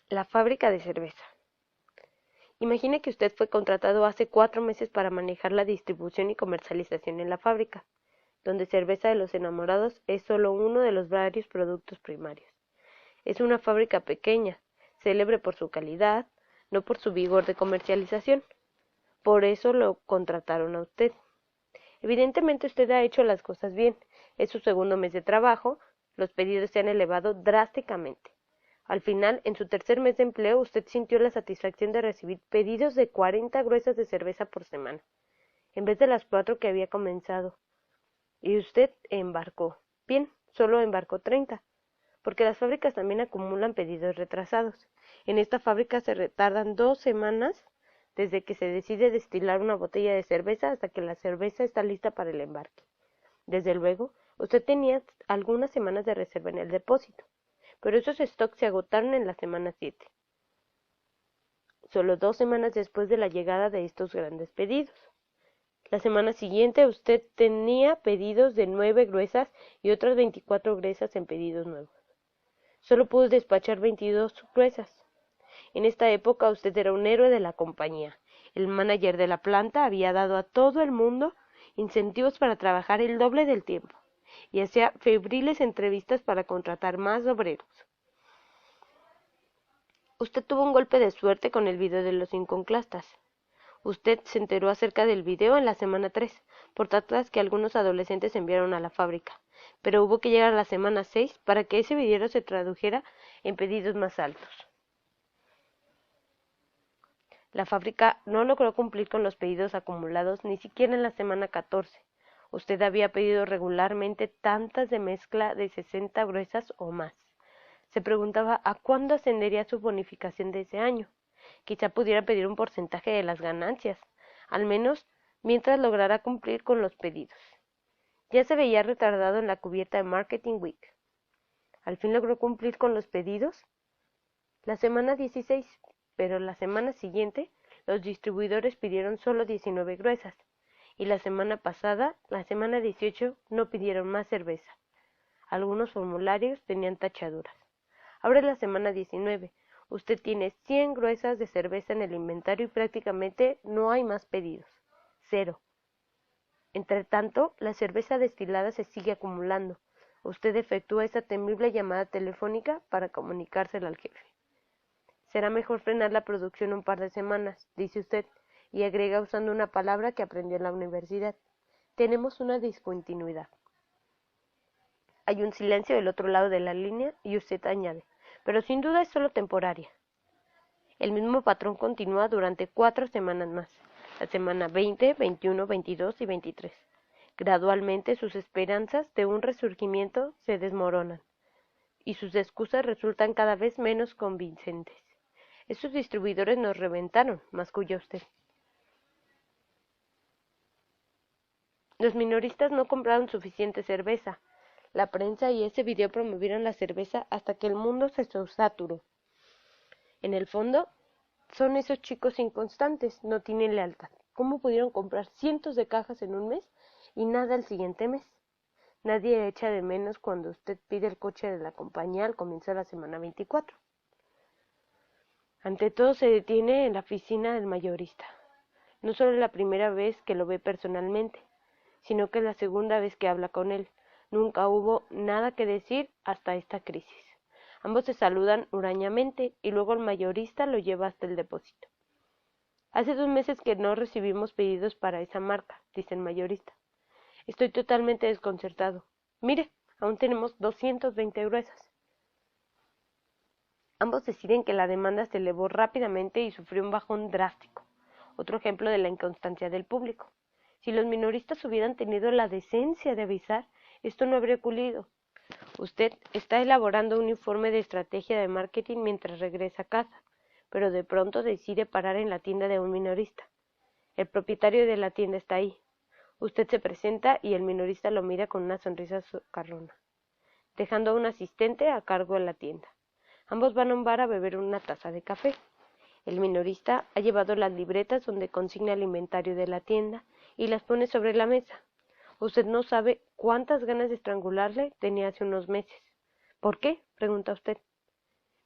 S2: La fábrica de cerveza. Imagine que usted fue contratado hace 4 meses para manejar la distribución y comercialización en la fábrica. donde Cerveza de los Enamorados es solo uno de los varios productos primarios. Es una fábrica pequeña, célebre por su calidad, no por su vigor de comercialización. Por eso lo contrataron a usted. Evidentemente usted ha hecho las cosas bien. Es su segundo mes de trabajo, los pedidos se han elevado drásticamente. Al final, en su tercer mes de empleo, usted sintió la satisfacción de recibir pedidos de 40 gruesas de cerveza por semana, en vez de las 4 que había comenzado. Y usted embarcó. Bien, solo embarcó 30, porque las fábricas también acumulan pedidos retrasados. En esta fábrica se retardan 2 semanas desde que se decide destilar una botella de cerveza hasta que la cerveza está lista para el embarque. Desde luego, usted tenía algunas semanas de reserva en el depósito, pero esos stocks se agotaron en la semana 7, solo 2 semanas después de la llegada de estos grandes pedidos. La semana siguiente usted tenía pedidos de 9 gruesas y otras 24 gruesas en pedidos nuevos. Solo pudo despachar 22 gruesas. En esta época usted era un héroe de la compañía. El manager de la planta había dado a todo el mundo incentivos para trabajar el doble del tiempo y hacía febriles entrevistas para contratar más obreros. Usted tuvo un golpe de suerte con el video de los iconoclastas. Usted se enteró acerca del video en la semana 3, por cartas que algunos adolescentes enviaron a la fábrica, pero hubo que llegar a la semana 6 para que ese video se tradujera en pedidos más altos. La fábrica no logró cumplir con los pedidos acumulados ni siquiera en la semana 14. Usted había pedido regularmente tantas de mezcla de 60 gruesas o más. Se preguntaba a cuándo ascendería su bonificación de ese año. Quizá pudiera pedir un porcentaje de las ganancias, al menos mientras lograra cumplir con los pedidos. Ya se veía retardado en la cubierta de Marketing Week. Al fin logró cumplir con los pedidos la semana 16, pero la semana siguiente los distribuidores pidieron solo 19 gruesas, y la semana pasada, la semana 18, no pidieron más cerveza. Algunos formularios tenían tachaduras. Ahora es la semana 19. Usted tiene 100 gruesas de cerveza en el inventario y prácticamente no hay más pedidos. 0. Entretanto, la cerveza destilada se sigue acumulando. Usted efectúa esa temible llamada telefónica para comunicársela al jefe. Será mejor frenar la producción un par de semanas, dice usted, y agrega usando una palabra que aprendió en la universidad. Tenemos una discontinuidad. Hay un silencio del otro lado de la línea y usted añade, pero sin duda es solo temporaria. El mismo patrón continúa durante 4 semanas más, la semana 20, 21, 22 y 23. Gradualmente sus esperanzas de un resurgimiento se desmoronan, y sus excusas resultan cada vez menos convincentes. Esos distribuidores nos reventaron, masculla usted. Los minoristas no compraron suficiente cerveza. La prensa y ese video promovieron la cerveza hasta que el mundo se saturó. En el fondo, son esos chicos inconstantes, no tienen lealtad. ¿Cómo pudieron comprar cientos de cajas en un mes y nada el siguiente mes? Nadie echa de menos cuando usted pide el coche de la compañía al comienzo de la semana 24. Ante todo se detiene en la oficina del mayorista. No solo es la primera vez que lo ve personalmente, sino que es la segunda vez que habla con él. Nunca hubo nada que decir hasta esta crisis. Ambos se saludan hurañamente y luego el mayorista lo lleva hasta el depósito. Hace 2 meses que no recibimos pedidos para esa marca, dice el mayorista. Estoy totalmente desconcertado. Mire, aún tenemos 220 gruesas. Ambos deciden que la demanda se elevó rápidamente y sufrió un bajón drástico. Otro ejemplo de la inconstancia del público. Si los minoristas hubieran tenido la decencia de avisar, esto no habría ocurrido. Usted está elaborando un informe de estrategia de marketing mientras regresa a casa, pero de pronto decide parar en la tienda de un minorista. El propietario de la tienda está ahí. Usted se presenta y el minorista lo mira con una sonrisa socarrona, dejando a un asistente a cargo de la tienda. Ambos van a un bar a beber una taza de café. El minorista ha llevado las libretas donde consigna el inventario de la tienda y las pone sobre la mesa. Usted no sabe cuántas ganas de estrangularle tenía hace unos meses. ¿Por qué?, pregunta usted.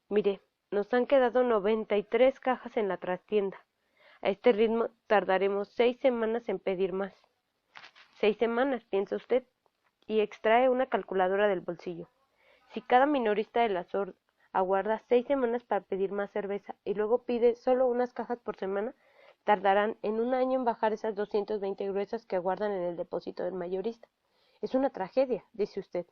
S2: Mire, nos han quedado 93 cajas en la trastienda. A este ritmo tardaremos 6 semanas en pedir más. 6 semanas, piensa usted.
S1: y extrae una calculadora del bolsillo. Si cada minorista de la SOR aguarda 6 semanas para pedir más cerveza y luego pide solo unas cajas por semana, tardarán en un año en bajar esas 220 gruesas que aguardan en el depósito del mayorista. Es una tragedia, dice usted.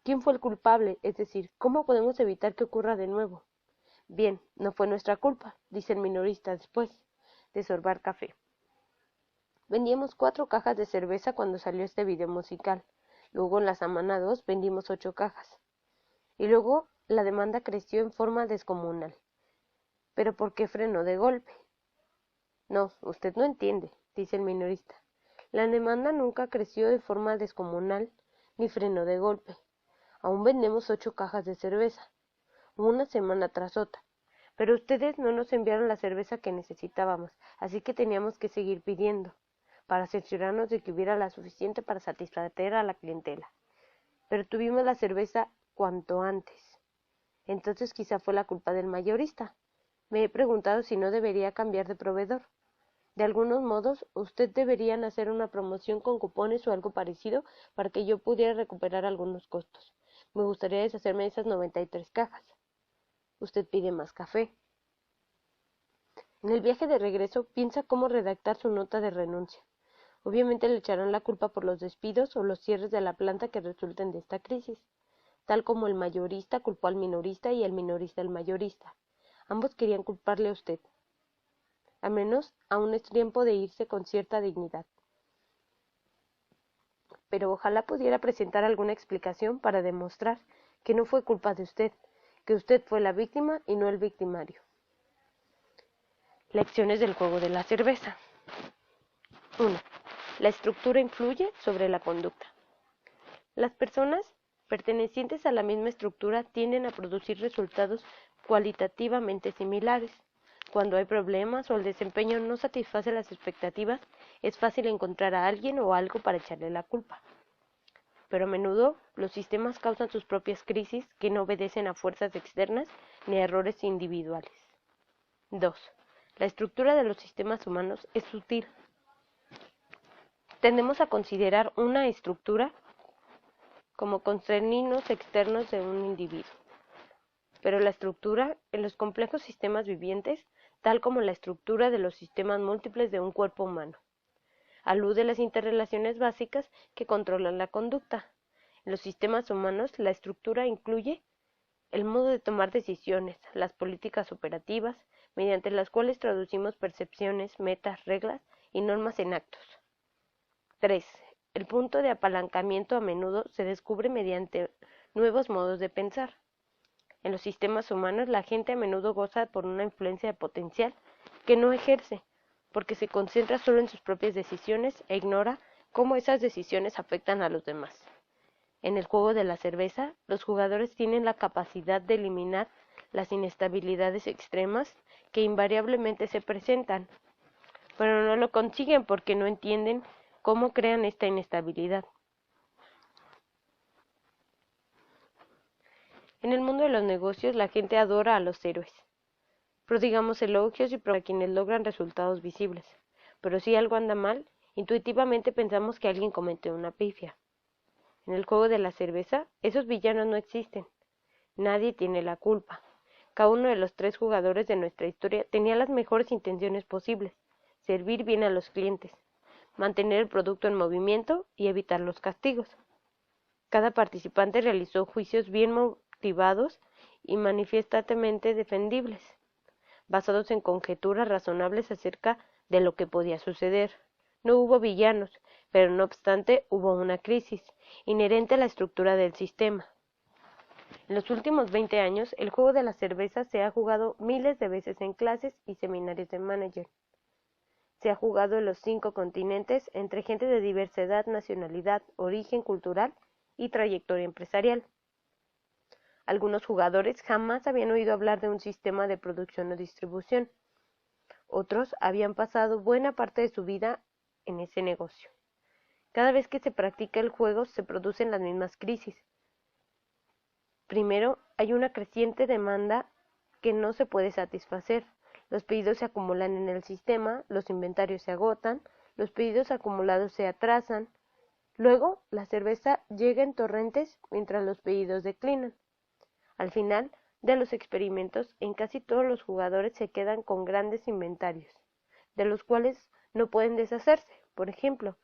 S1: ¿Quién fue el culpable? Es decir, ¿cómo podemos evitar que ocurra de nuevo? Bien, no fue nuestra culpa, dice el minorista después de sorbar café. Vendíamos 4 cajas de cerveza cuando salió este video musical. Luego en la semana 2 vendimos 8 cajas. Y luego la demanda creció en forma descomunal. ¿Pero por qué frenó de golpe? No, usted no entiende, dice el minorista. La demanda nunca creció de forma descomunal, ni frenó de golpe. Aún vendemos 8 cajas de cerveza, una semana tras otra. Pero ustedes no nos enviaron la cerveza que necesitábamos, así que teníamos que seguir pidiendo, para cerciorarnos de que hubiera la suficiente para satisfacer a la clientela. Pero tuvimos la cerveza cuanto antes. Entonces quizá fue la culpa del mayorista. Me he preguntado si no debería cambiar de proveedor. De algunos modos, usted debería hacer una promoción con cupones o algo parecido para que yo pudiera recuperar algunos costos. Me gustaría deshacerme de esas 93 cajas. Usted pide más café. En el viaje de regreso piensa cómo redactar su nota de renuncia. Obviamente le echarán la culpa por los despidos o los cierres de la planta que resulten de esta crisis, tal como el mayorista culpó al minorista y el minorista al mayorista. Ambos querían culparle a usted. Al menos aún es tiempo de irse con cierta dignidad. Pero ojalá pudiera presentar alguna explicación para demostrar que no fue culpa de usted, que usted fue la víctima y no el victimario. Lecciones del juego de la cerveza. 1. La estructura influye sobre la conducta. Las personas pertenecientes a la misma estructura tienden a producir resultados cualitativamente similares. Cuando hay problemas o el desempeño no satisface las expectativas, es fácil encontrar a alguien o algo para echarle la culpa. Pero a menudo los sistemas causan sus propias crisis que no obedecen a fuerzas externas ni a errores individuales. 2. La estructura de los sistemas humanos es sutil. Tendemos a considerar una estructura como concerninos externos de un individuo. Pero la estructura en los complejos sistemas vivientes, tal como la estructura de los sistemas múltiples de un cuerpo humano, alude a las interrelaciones básicas que controlan la conducta. En los sistemas humanos, la estructura incluye el modo de tomar decisiones, las políticas operativas, mediante las cuales traducimos percepciones, metas, reglas y normas en actos. 3. El punto de apalancamiento a menudo se descubre mediante nuevos modos de pensar. En los sistemas humanos, la gente a menudo goza por una influencia potencial que no ejerce, porque se concentra solo en sus propias decisiones e ignora cómo esas decisiones afectan a los demás. En el juego de la cerveza, los jugadores tienen la capacidad de eliminar las inestabilidades extremas que invariablemente se presentan, pero no lo consiguen porque no entienden cómo crean esta inestabilidad. En el mundo de los negocios, la gente adora a los héroes. Prodigamos elogios y a quienes logran resultados visibles. Pero si algo anda mal, intuitivamente pensamos que alguien cometió una pifia. En el juego de la cerveza, esos villanos no existen. Nadie tiene la culpa. Cada uno de los 3 jugadores de nuestra historia tenía las mejores intenciones posibles: servir bien a los clientes, mantener el producto en movimiento y evitar los castigos. Cada participante realizó juicios bien motivados y manifiestamente defendibles, basados en conjeturas razonables acerca de lo que podía suceder. No hubo villanos, pero no obstante hubo una crisis, inherente a la estructura del sistema. En los últimos 20 años, el juego de la cerveza se ha jugado miles de veces en clases y seminarios de manager. Se ha jugado en los 5 continentes entre gente de diversa edad, nacionalidad, origen cultural y trayectoria empresarial. Algunos jugadores jamás habían oído hablar de un sistema de producción o distribución. Otros habían pasado buena parte de su vida en ese negocio. Cada vez que se practica el juego se producen las mismas crisis. Primero, hay una creciente demanda que no se puede satisfacer. Los pedidos se acumulan en el sistema, los inventarios se agotan, los pedidos acumulados se atrasan,
S2: Luego, la cerveza llega en torrentes mientras los pedidos declinan. Al final de los experimentos, en casi todos los jugadores se quedan con grandes inventarios, de los cuales no pueden deshacerse. Por ejemplo,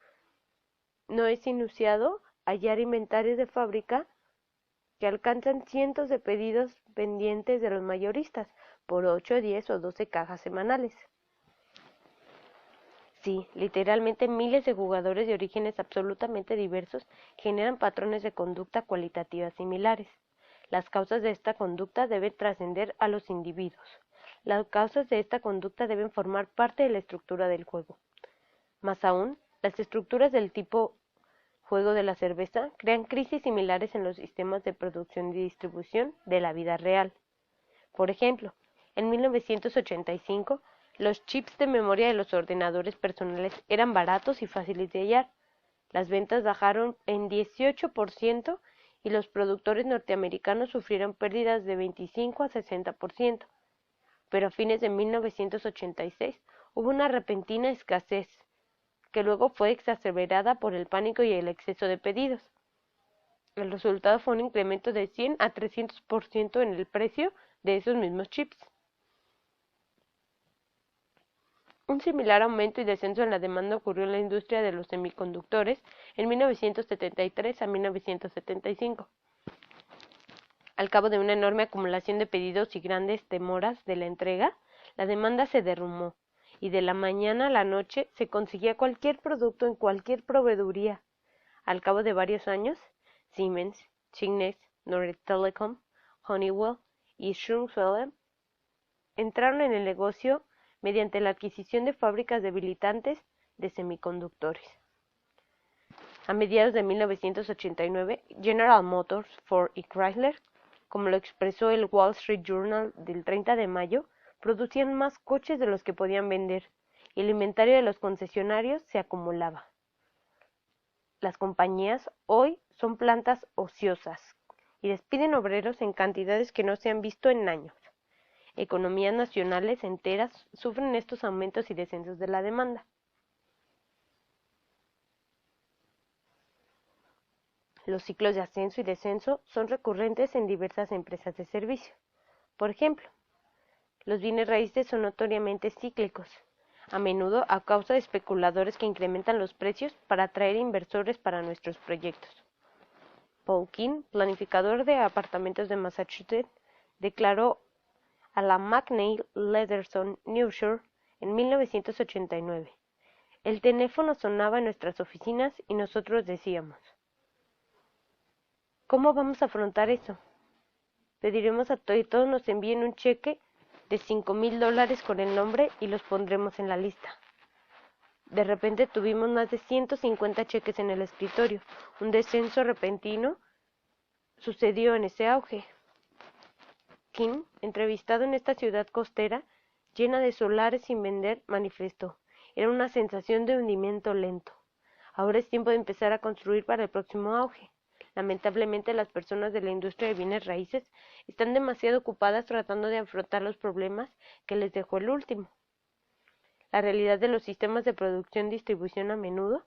S2: no es inusual hallar inventarios de fábrica que alcanzan cientos de pedidos pendientes de los mayoristas por 8, 10 o 12 cajas semanales. Sí, literalmente miles de jugadores de orígenes absolutamente diversos generan patrones de conducta cualitativa similares. Las causas de esta conducta deben trascender a los individuos. Las causas de esta conducta deben formar parte de la estructura del juego. Más aún, las estructuras del tipo juego de la cerveza crean crisis similares en los sistemas de producción y distribución de la vida real. Por ejemplo, en 1985, los chips de memoria de los ordenadores personales eran baratos y fáciles de hallar. Las ventas bajaron en 18% y los productores norteamericanos sufrieron pérdidas de 25 a 60%. Pero a fines de 1986 hubo una repentina escasez, que luego fue exacerbada por el pánico y el exceso de pedidos. El resultado fue un incremento de 100 a 300% en el precio de esos mismos chips. Un similar aumento y descenso en la demanda ocurrió en la industria de los semiconductores en 1973 a 1975. Al cabo de una enorme acumulación de pedidos y grandes demoras de la entrega, la demanda se derrumbó, y de la mañana a la noche se conseguía cualquier producto en cualquier proveeduría. Al cabo de varios años, Siemens, Signet, Nordic Telecom, Honeywell y Schroeder entraron en el negocio mediante la adquisición de fábricas debilitantes de semiconductores. A mediados de 1989, General Motors, Ford y Chrysler, como lo expresó el Wall Street Journal del 30 de mayo, producían más coches de los que podían vender, y el inventario de los concesionarios se acumulaba. Las compañías hoy son plantas ociosas y despiden obreros en cantidades que no se han visto en años. Economías nacionales enteras sufren estos aumentos y descensos de la demanda. Los ciclos de ascenso y descenso son recurrentes en diversas empresas de servicio. Por ejemplo, los bienes raíces son notoriamente cíclicos, a menudo a causa de especuladores que incrementan los precios para atraer inversores para nuestros proyectos. Paul King, planificador de apartamentos de Massachusetts, declaró a la McNeil Lederson Newshore en 1989. El teléfono sonaba en nuestras oficinas y nosotros decíamos: ¿cómo vamos a afrontar eso? Pediremos a todos nos envíen un cheque de $5,000 con el nombre y los pondremos en la lista. De repente tuvimos más de 150 cheques en el escritorio. Un descenso repentino sucedió en ese auge. King, entrevistado en esta ciudad costera, llena de solares sin vender, manifestó: era una sensación de hundimiento lento. Ahora es tiempo de empezar a construir para el próximo auge. Lamentablemente, las personas de la industria de bienes raíces están demasiado ocupadas tratando de afrontar los problemas que les dejó el último. La realidad de los sistemas de producción-distribución a menudo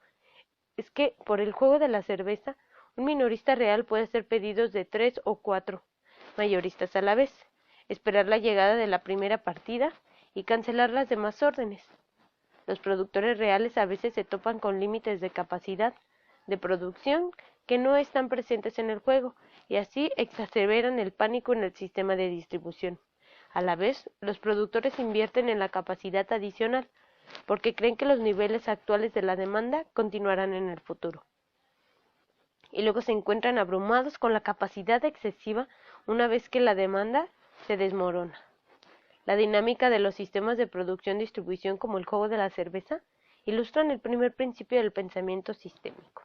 S2: es que, por el juego de la cerveza, un minorista real puede hacer pedidos de 3 o 4 mayoristas a la vez, esperar la llegada de la primera partida y cancelar las demás órdenes. Los productores reales a veces se topan con límites de capacidad de producción que no están presentes en el juego, y así exacerban el pánico en el sistema de distribución. A la vez, los productores invierten en la capacidad adicional, porque creen que los niveles actuales de la demanda continuarán en el futuro. Y luego se encuentran abrumados con la capacidad excesiva una vez que la demanda se desmorona. La dinámica de los sistemas de producción-distribución, como el juego de la cerveza, ilustran el primer principio del pensamiento sistémico.